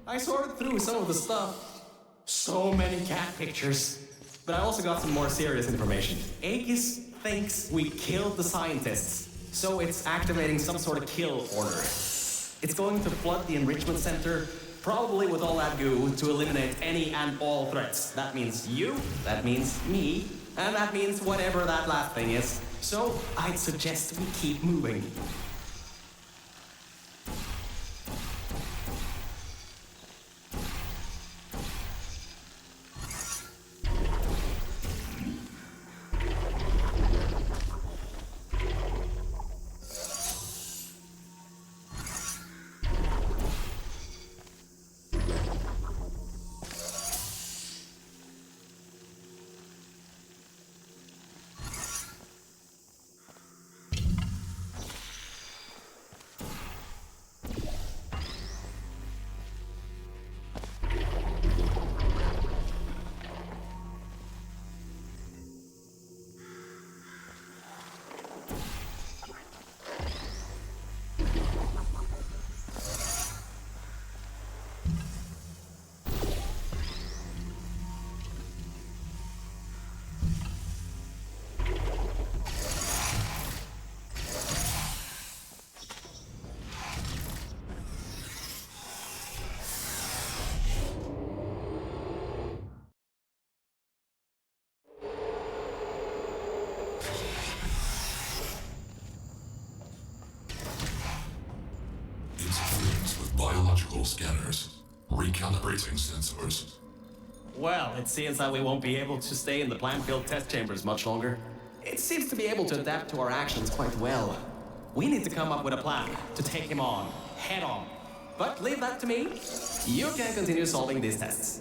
I sorted through some of the stuff. So many cat pictures. But I also got some more serious information. Aegis thinks we killed the scientists, so it's activating some sort of kill order. It's going to flood the enrichment center, probably with all that goo, to eliminate any and all threats. That means you, that means me, and that means whatever that last thing is. So I'd suggest we keep moving. Interference with biological scanners. Recalibrating sensors. Well, it seems that we won't be able to stay in the plant-filled test chambers much longer. It seems to be able to adapt to our actions quite well. We need to come up with a plan to take him on, head on. But leave that to me. You can continue solving these tests.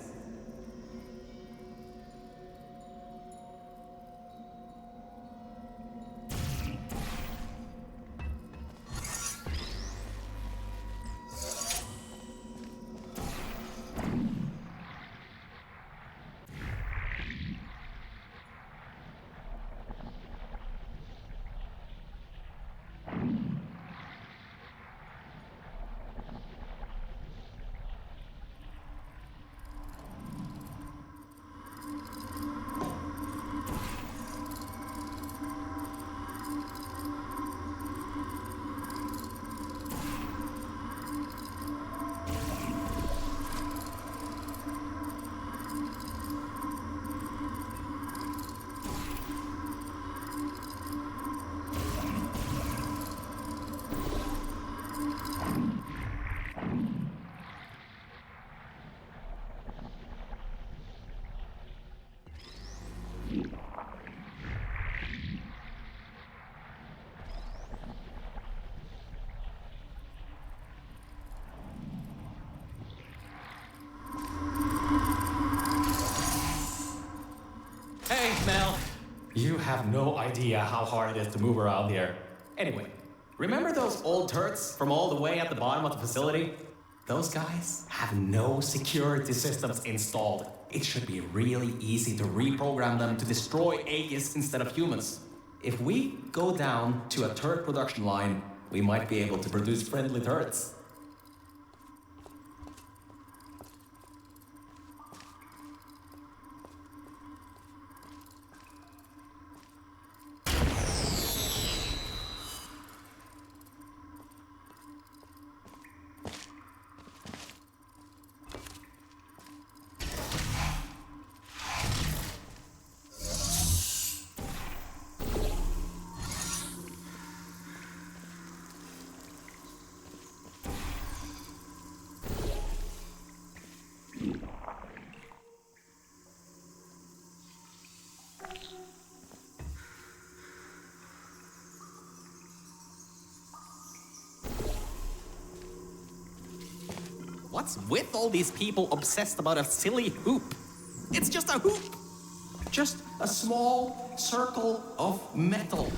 You have no idea how hard it is to move around here. Anyway, remember those old turrets from all the way at the bottom of the facility? Those guys have no security systems installed. It should be really easy to reprogram them to destroy Aegis instead of humans. If we go down to a turret production line, we might be able to produce friendly turrets. What's with all these people obsessed about a silly hoop? It's just a hoop! Just a small circle of metal.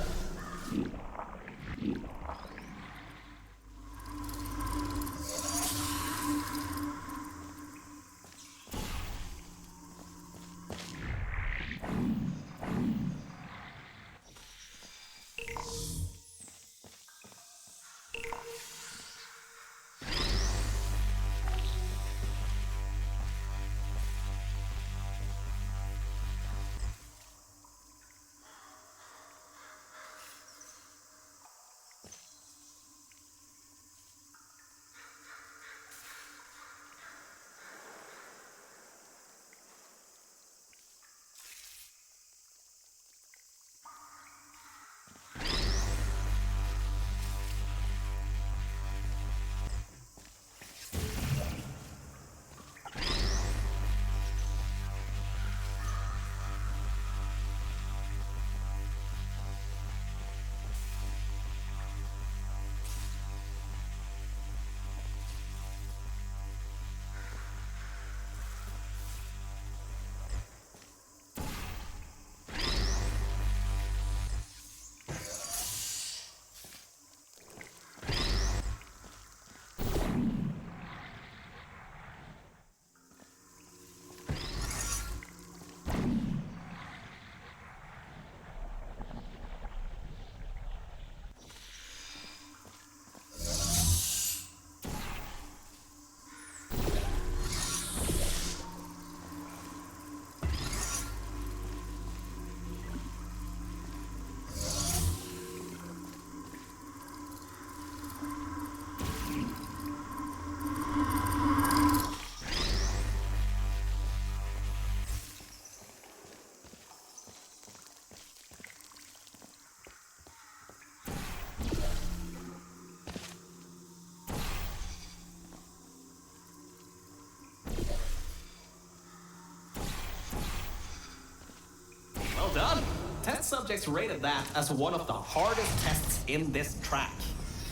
Done. Test subjects rated that as one of the hardest tests in this track.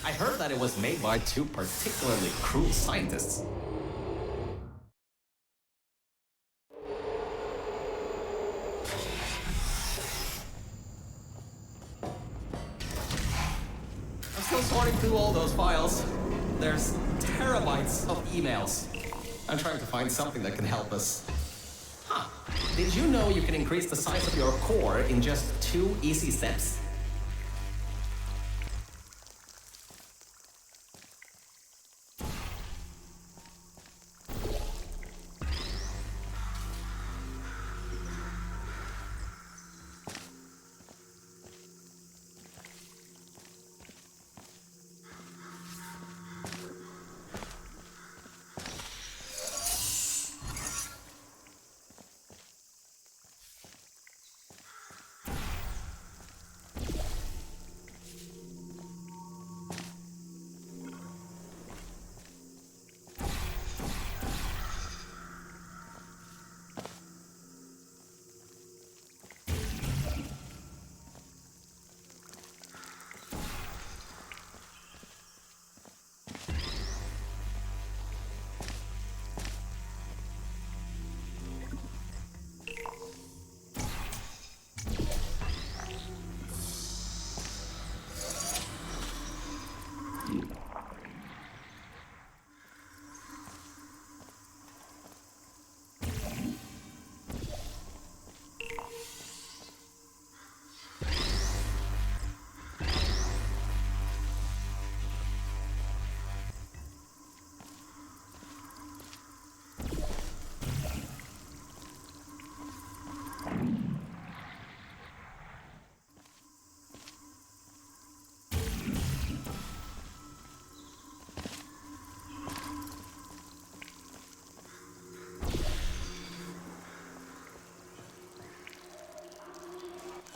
I heard that it was made by two particularly cruel scientists. I'm still sorting through all those files. There's terabytes of emails. I'm trying to find something that can help us. Huh. Did you know you can increase the size of your core in just 2 easy steps?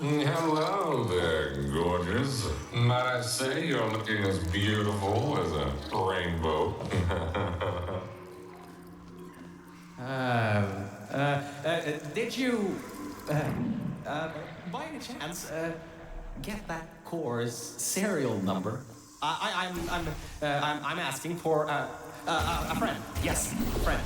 Hello there, gorgeous. Might I say you're looking as beautiful as a rainbow. Did you, by any chance, get that core's serial number? I'm asking for a friend. Yes, a friend.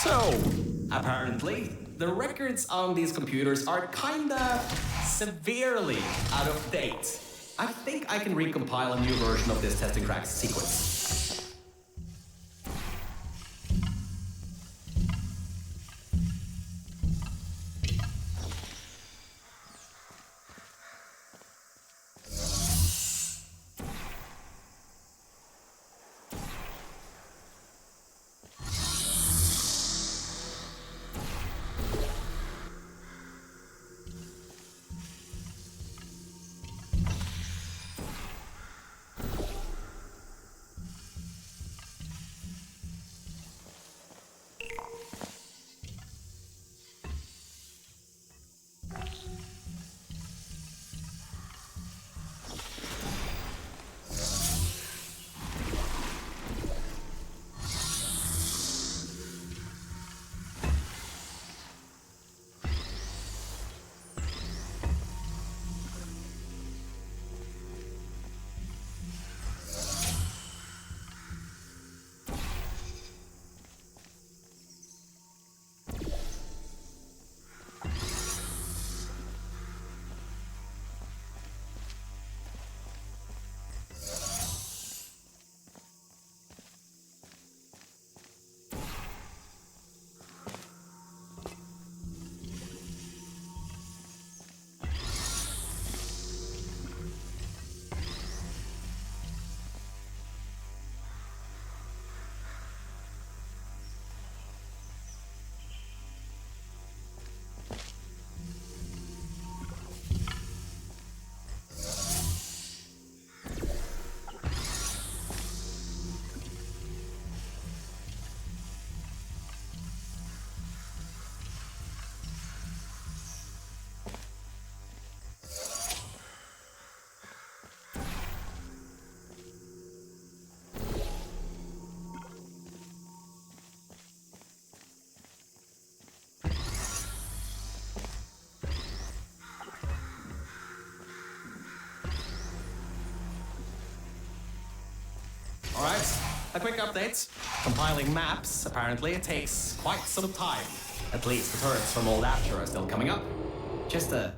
So, apparently, the records on these computers are kinda severely out of date. I think I can recompile a new version of this testing track sequence. Alright, a quick update. Compiling maps, apparently, it takes quite some time. At least the turrets from Old Aperture are still coming up. Just a...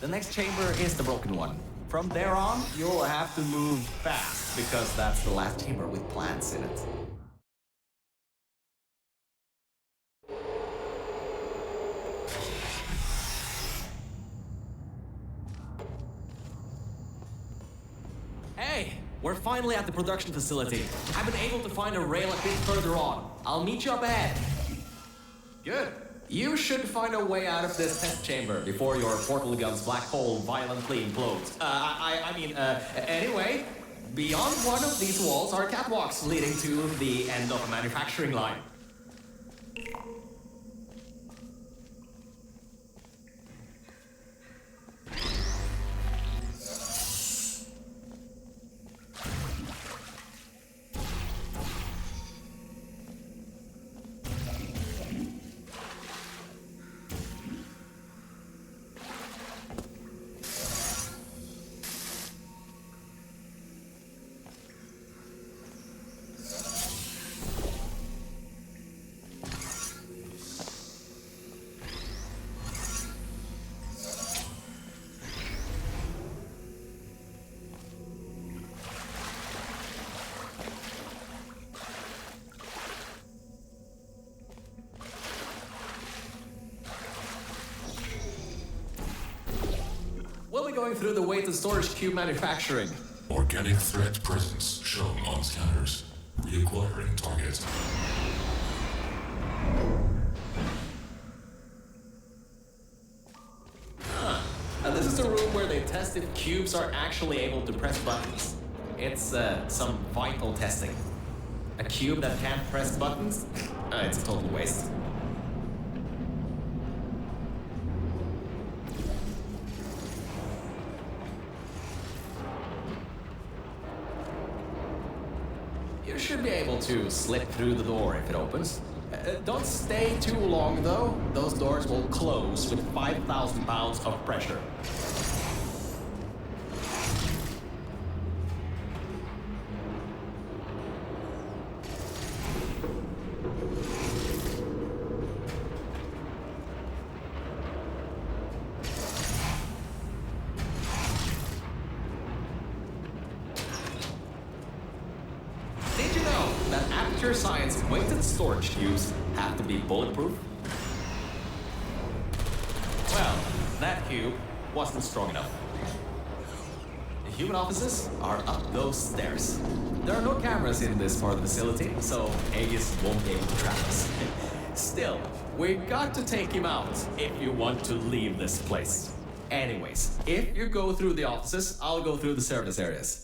The next chamber is the broken one. From there on, you'll have to move fast, because that's the last chamber with plants in it. Hey, we're finally at the production facility. I've been able to find a rail a bit further on. I'll meet you up ahead. Good. You should find a way out of this test chamber before your portal gun's black hole violently implodes. Anyway, beyond one of these walls are catwalks leading to the end of a manufacturing line. We'll be going through the weight and storage cube manufacturing. Organic threat presence shown on scanners. Reacquiring target. This is the room where they test if cubes are actually able to press buttons. It's some vital testing. A cube that can't press buttons? It's a total waste. You should be able to slip through the door if it opens. Don't stay too long, though. Those doors will close with 5,000 pounds of pressure. Did you know that Aperture Science weighted storage tubes have to be bulletproof? Well, that cube wasn't strong enough. The human offices are up those stairs. There are no cameras in this part of the facility, so Aegis won't be able to trap us. Still, we got to take him out if you want to leave this place. Anyways, if you go through the offices, I'll go through the service areas.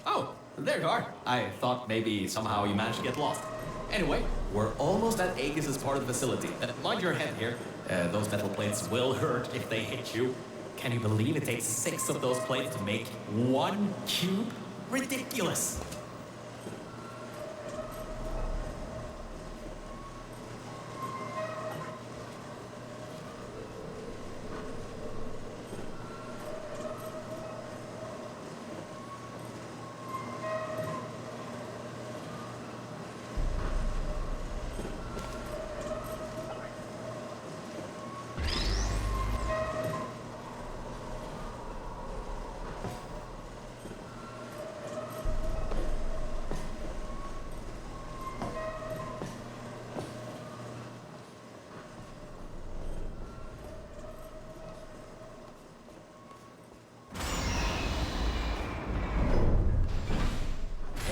Oh, there you are. I thought maybe somehow you managed to get lost. Anyway, we're almost at Aegis' part of the facility. Mind your head here. Those metal plates will hurt if they hit you. Can you believe it takes 6 of those plates to make 1 cube? Ridiculous!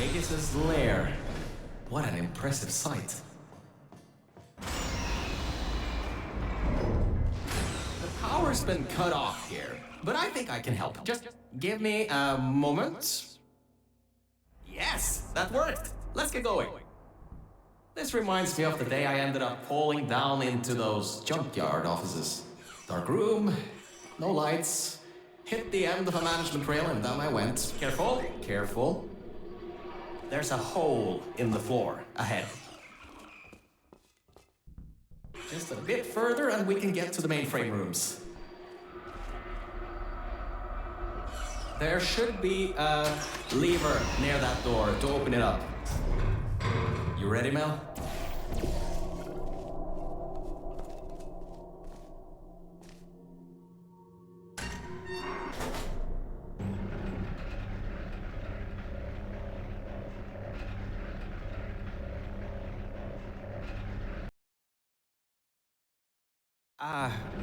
Aegis' lair. What an impressive sight. The power's been cut off here, but I think I can help. Just give me a moment. Yes, that worked. Let's get going. This reminds me of the day I ended up falling down into those junkyard offices. Dark room, no lights. Hit the end of a management rail and down I went. Careful, careful. There's a hole in the floor ahead. Just a bit further and we can get to the mainframe rooms. There should be a lever near that door to open it up. You ready, Mel?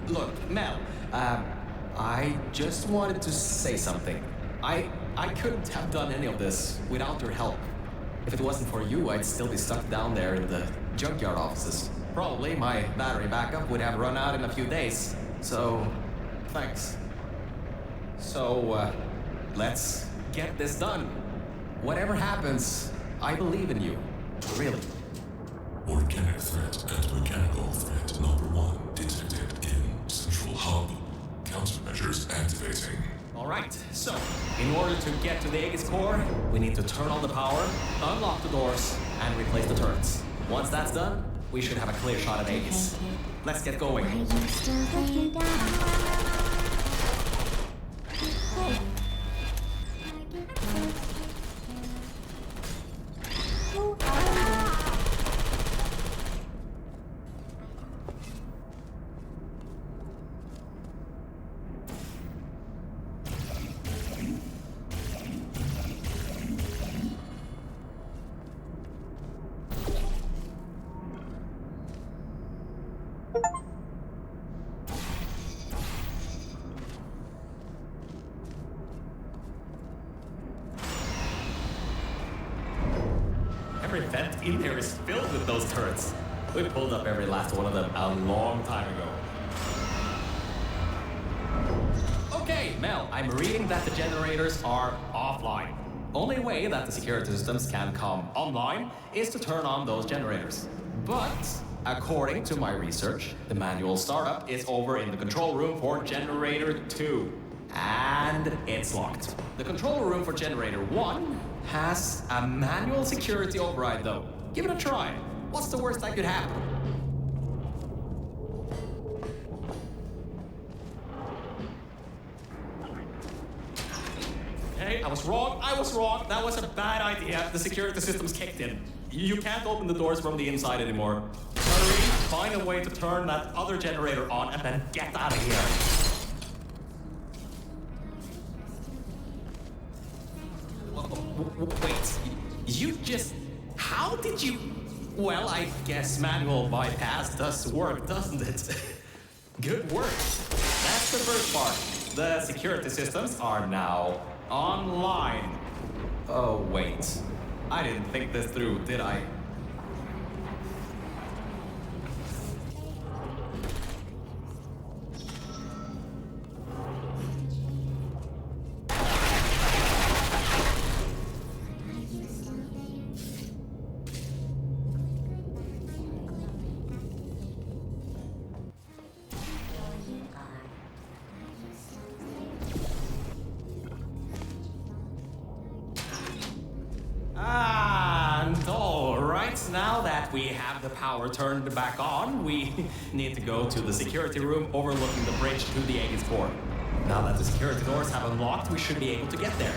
Look, Mel, I just wanted to say something. I couldn't have done any of this without your help. If it wasn't for you, I'd still be stuck down there in the junkyard offices. Probably my battery backup would have run out in a few days. So, thanks. So, let's get this done. Whatever happens, I believe in you. Really. Organic threat and mechanical threat number 1 detected in Central Hub. Countermeasures activating. Alright, so, in order to get to the Aegis core, we need to turn on the power, unlock the doors, and replace the turrets. Once that's done, we should have a clear shot at Aegis. Let's get going. Every vent in there is filled with those turrets. We pulled up every last one of them a long time ago. Okay, Mel, I'm reading that the generators are offline. Only way that the security systems can come online is to turn on those generators. But according to my research, the manual startup is over in the control room for Generator 2. And it's locked. The control room for Generator 1 has a manual security override though. Give it a try. What's the worst that could happen? Hey, I was wrong. That was a bad idea. The security system's kicked in. You can't open the doors from the inside anymore. Hurry, find a way to turn that other generator on and then get out of here. Wait, you just... How did you... Well, I guess manual bypass does work, doesn't it? Good work. That's the first part. The security systems are now online. Oh, wait. I didn't think this through, did I? And all right, now that we have the power turned back on, we need to go to the security room overlooking the bridge to the Aegis core. Now that the security doors have unlocked, we should be able to get there.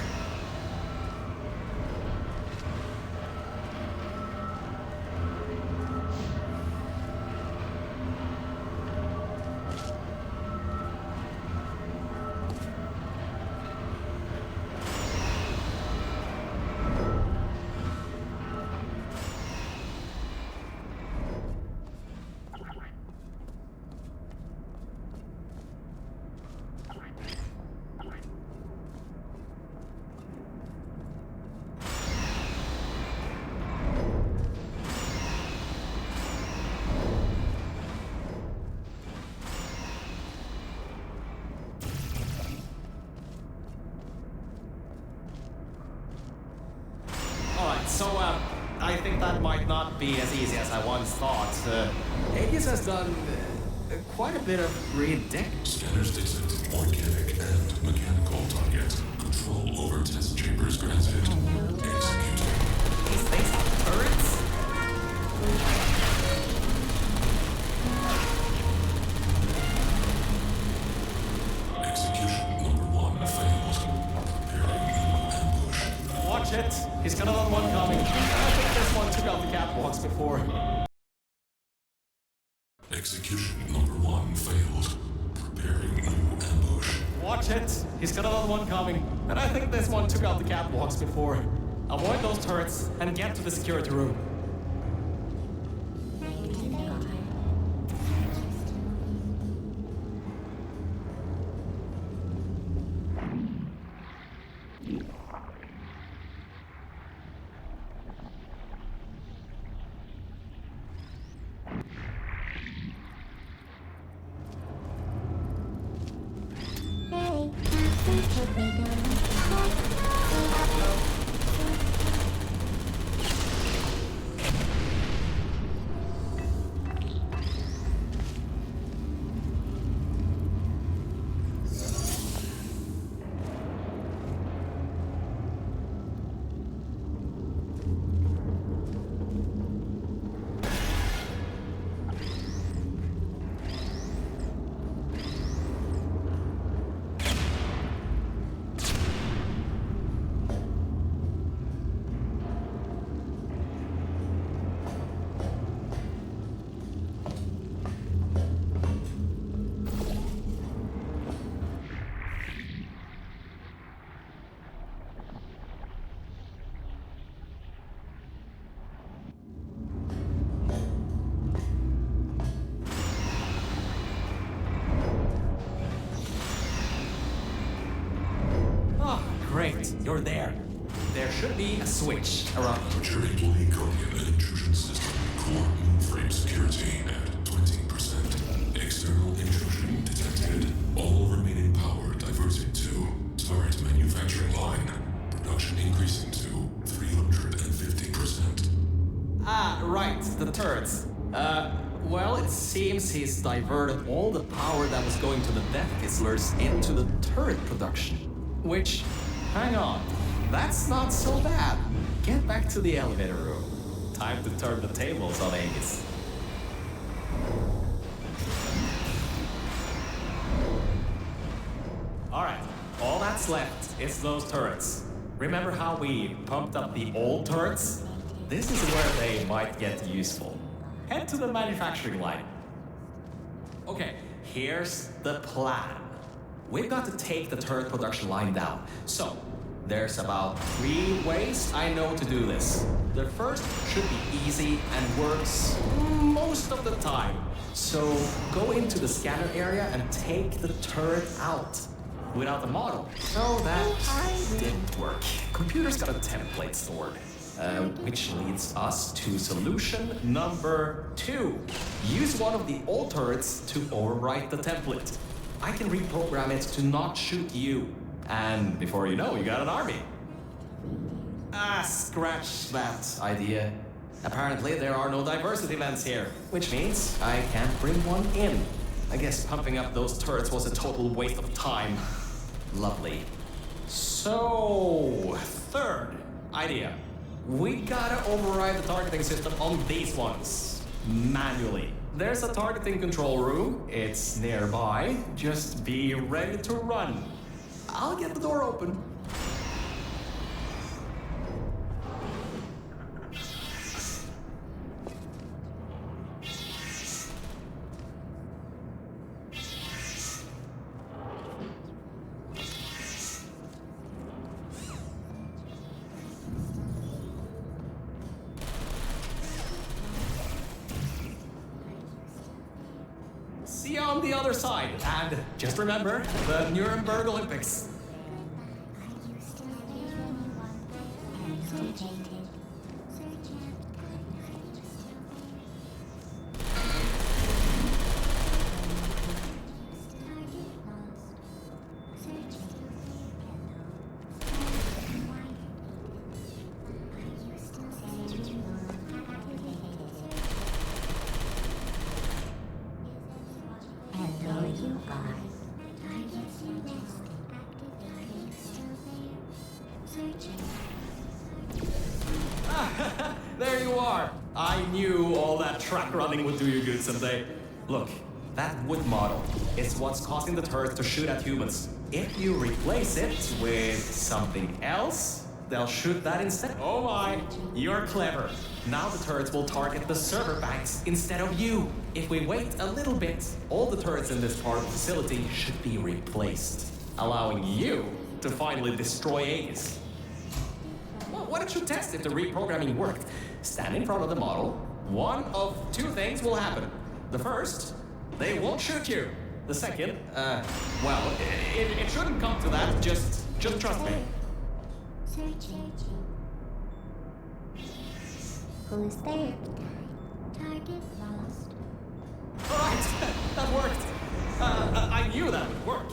So, I think that might not be as easy as I once thought. Aegis has done quite a bit of redeck. Scanners detect organic and mechanical target. Control over test chambers granted. Executing. These things have turrets? Execution number 1 failed. Preparing new ambush. Watch it. He's got another one coming. I think this one took out the catwalks before. Execution number 1 failed. Preparing new ambush. Watch it. He's got another one coming. And I think this one took out the catwalks before. Avoid those turrets and get to the security room. Great, you're there. There should be a switch around. Aperture employee Guardian and intrusion system. Core frame security at 20%. External intrusion detected. All remaining power diverted to turret manufacturing line. Production increasing to 350%. Ah, right, the turrets. seems he's diverted all the power that was going to the Death Kisslers into the turret production. Which, hang on, that's not so bad. Get back to the elevator room. Time to turn the tables on Aegis. Alright, all that's left is those turrets. Remember how we pumped up the old turrets? This is where they might get useful. Head to the manufacturing line. Okay, here's the plan. We've got to take the turret production line down. So, there's about 3 ways I know to do this. The first should be easy and works most of the time. So, go into the scanner area and take the turret out without the model. So that didn't work. Computer's got a template stored. Which leads us to solution number 2. Use one of the old turrets to overwrite the template. I can reprogram it to not shoot you. And before you know, you got an army. Scratch that idea. Apparently there are no diversity events here, which means I can't bring one in. I guess pumping up those turrets was a total waste of time. Lovely. So, third idea. We gotta override the targeting system on these ones, manually. There's a targeting control room, it's nearby. Just be ready to run. I'll get the door open. See you on the other side, and just remember the Nuremberg Olympics. There you are. I knew all that track running would do you good someday. Look, that wood model is what's causing the turrets to shoot at humans. If you replace it with something else, they'll shoot that instead. Oh my, you're clever. Now the turrets will target the server banks instead of you. If we wait a little bit, all the turrets in this part of the facility should be replaced, allowing you to finally destroy Aegis. Well, why don't you test if the reprogramming worked? Stand in front of the model. One of 2 things will happen. The first, they won't shoot you. The second, well, it shouldn't come to that. Just trust me. Searching. Who's there? Target lost. All right, that worked. I knew that would work.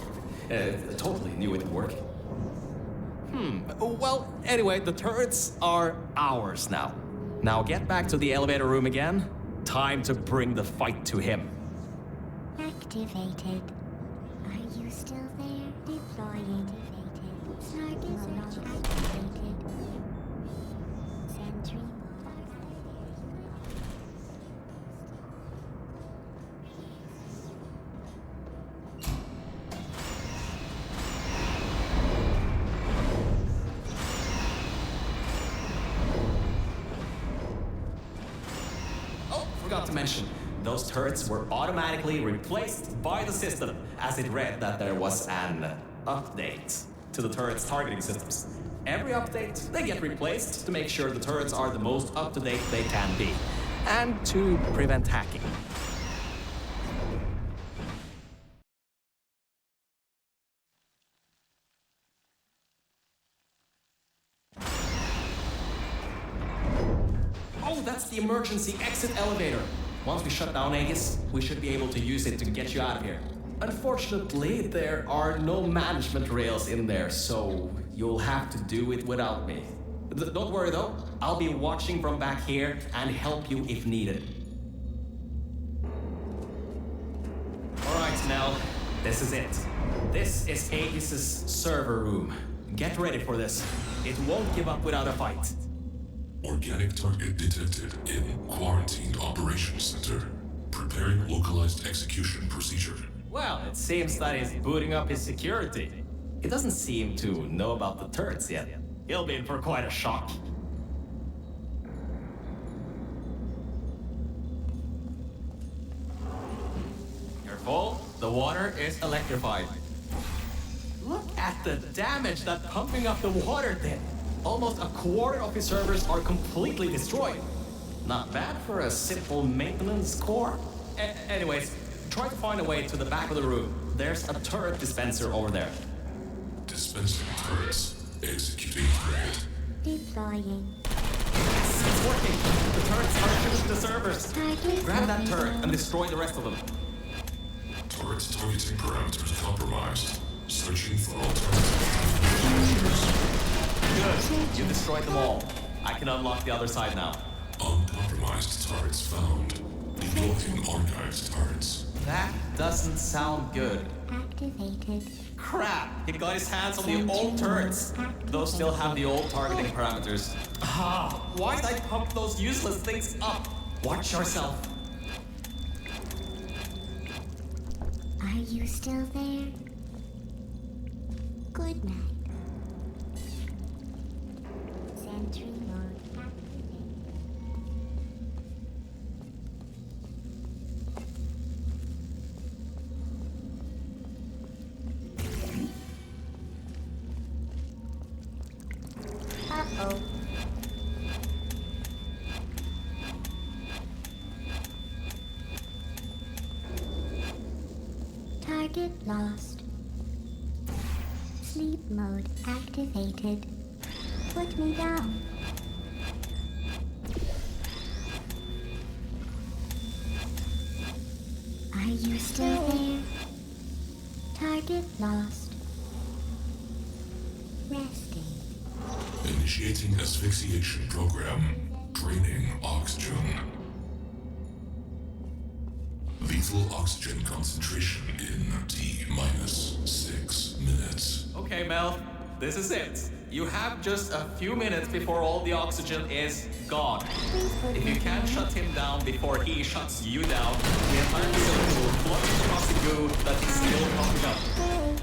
Totally knew it would work. Well, anyway, the turrets are ours now. Now get back to the elevator room again. Time to bring the fight to him. Activated. Are you still there? Deploying. Target activated. Sentry Forgot to mention, those turrets were automatically replaced by the system, as it read that there was an update to the turrets' targeting systems. Every update, they get replaced to make sure the turrets are the most up-to-date they can be, and to prevent hacking. Oh, that's the emergency exit elevator. Once we shut down Aegis, we should be able to use it to get you out of here. Unfortunately, there are no management rails in there, so you'll have to do it without me. Don't worry though, I'll be watching from back here and help you if needed. This is it. This is Aegis' server room. Get ready for this. It won't give up without a fight. Organic target detected in Quarantined Operations Center. Preparing localized execution procedure. Well, it seems that he's booting up his security. He doesn't seem to know about the turrets yet. He'll be in for quite a shock. Careful, the water is electrified. Look at the damage that pumping up the water did. Almost a quarter of his servers are completely destroyed. Not bad for a simple maintenance core. Anyways, try to find a way to the back of the room. There's a turret dispenser over there. Dispensing turrets. Executing target. Deploying. Yes, it's working. The turrets are shooting the servers. Target Grab that locked turret down. and destroy the rest of them. Turrets targeting parameters compromised. Searching for alternative. Good. You destroyed them all. I can unlock the other side now. Uncompromised turrets found. Deploying archived turrets. That doesn't sound good. Activated. Crap! He got his hands on the old turrets. Those still have the old targeting parameters. Ah, why did I pump those useless things up? Watch yourself. Are you still there? Good night. Sentry mode activated. Uh-oh. Target lost. Sleep mode activated. Put me down. Are you still there? Target lost. Resting. Initiating asphyxiation program. Draining oxygen. Lethal oxygen concentration in T-minus 6 minutes. Okay, Mel, this is it. You have just a few minutes before all the oxygen is gone. Please put If me you can't down. shut him down before he shuts you down, the entire facility will flush across the goo that he's still pumping up. Hey.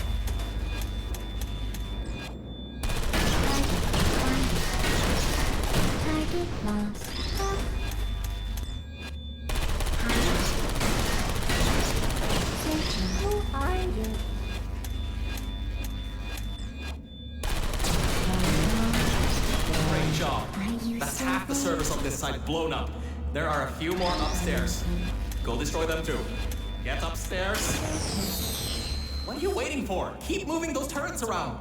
Target lost. Searching. Who are you? Great job. Are you That's still half the there? servers on this side blown up. There are a few more upstairs. Go destroy them too. Get upstairs. What are you waiting for? Keep moving those turrets around.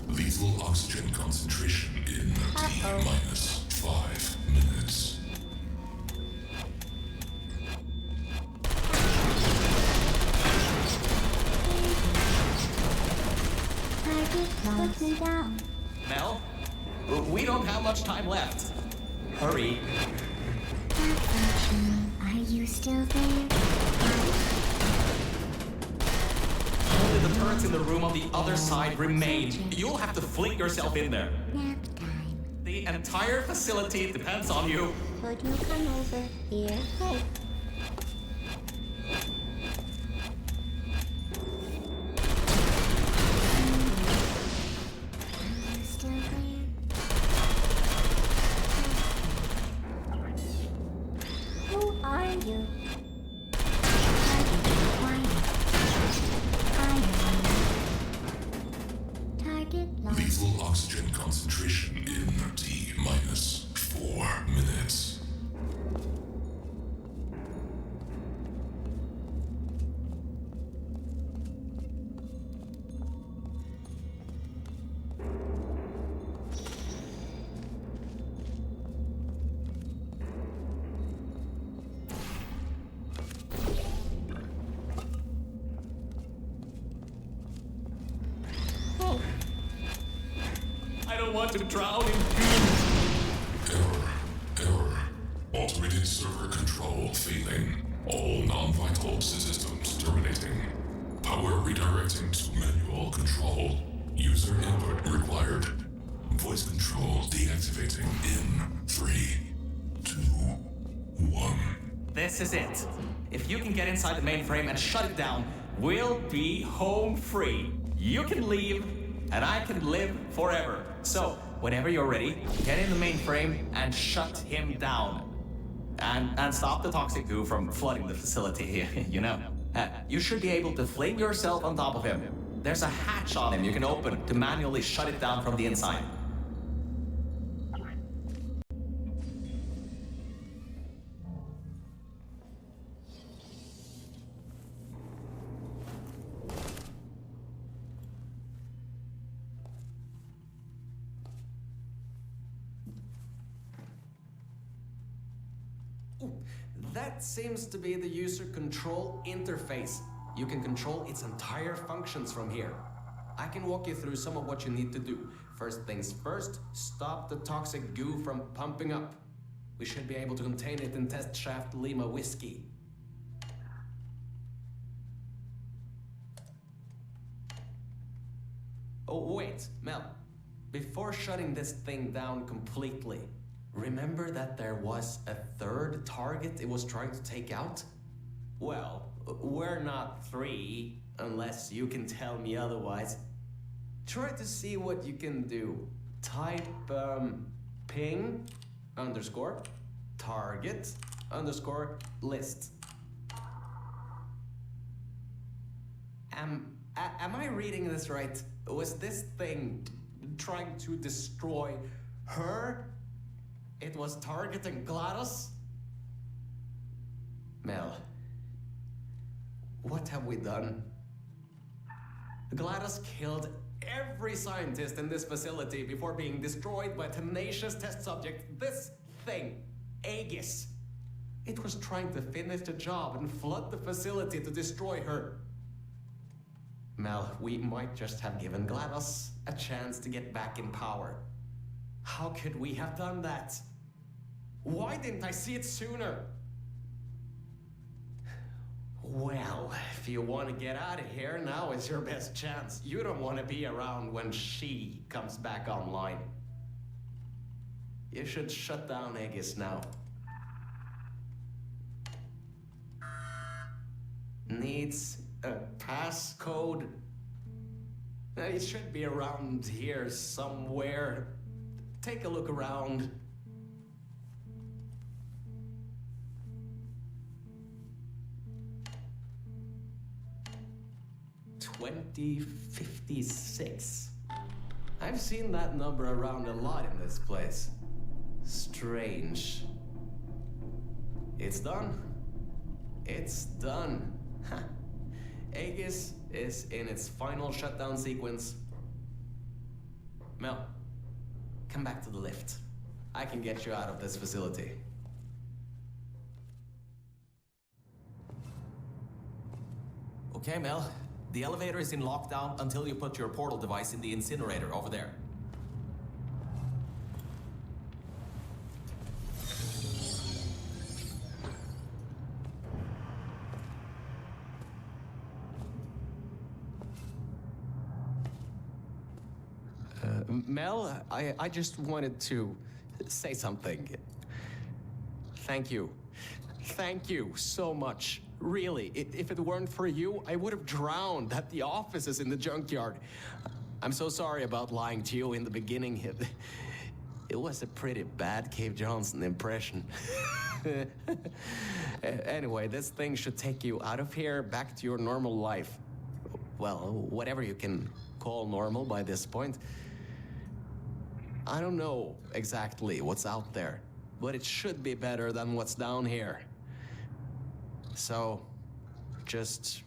Lethal oxygen concentration in T-minus 5 minutes. Target lost. Put me down. Mel, we don't have much time left. Hurry. Malfunctioning. Are you still there? Only the turrets in the room on the other side remain. You'll have to fling yourself in there. Nap time. The entire facility depends on you. Could you come over here? Hey. Are you still there? Who are you? Target acquired. Target lost. Lethal oxygen concentration in T-minus 4 minutes. Hey. I don't want to drown in goo. Error. Automated server control failing. All non-vital systems terminating. Power redirecting to manual control. User input required. Voice control deactivating in 3, 2, 1. This is it. If you can get inside the mainframe and shut it down, we'll be home free. You can leave, and I can live forever. So, whenever you're ready, get in the mainframe and shut him down. And stop the toxic goo from flooding the facility, you know. You should be able to fling yourself on top of him. There's a hatch on him you can open to manually shut it down from the inside. That seems to be the user control interface. You can control its entire functions from here. I can walk you through some of what you need to do. First things first, stop the toxic goo from pumping up. We should be able to contain it in test shaft Lima Whiskey. Oh, wait, Mel. Before shutting this thing down completely, remember that there was a third target it was trying to take out? Well, we're not three, unless you can tell me otherwise. Try to see what you can do. Type, ping, underscore, target, underscore, list. Am I reading this right? Was this thing trying to destroy her? It was targeting GLaDOS? Mel, what have we done? GLaDOS killed every scientist in this facility before being destroyed by a tenacious test subject. This thing, Aegis. It was trying to finish the job and flood the facility to destroy her. Mel, we might just have given GLaDOS a chance to get back in power. How could we have done that? Why didn't I see it sooner? Well, if you want to get out of here, now is your best chance. You don't want to be around when she comes back online. You should shut down Aegis now. Needs a passcode. It should be around here somewhere. Take a look around. $2056. I've seen that number around a lot in this place. Strange. It's done. It's done. Aegis is in its final shutdown sequence. Mel, come back to the lift. I can get you out of this facility. Okay, Mel. The elevator is in lockdown until you put your portal device in the incinerator over there. Mel, I just wanted to say something. Thank you. Thank you so much. Really, if it weren't for you, I would have drowned at the offices in the junkyard. I'm so sorry about lying to you in the beginning. It was a pretty bad Cave Johnson impression. Anyway, this thing should take you out of here, back to your normal life. Well, whatever you can call normal by this point. I don't know exactly what's out there, but it should be better than what's down here. So, just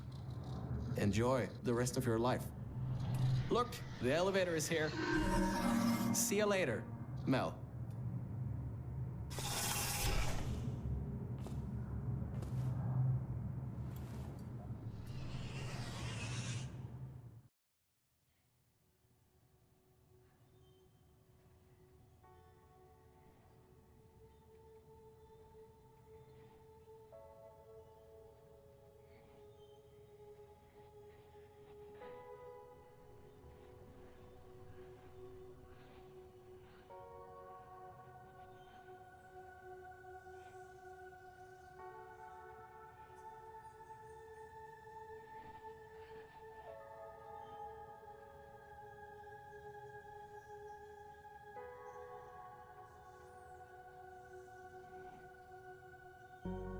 enjoy the rest of your life. Look, the elevator is here. See you later, Mel. Thank you.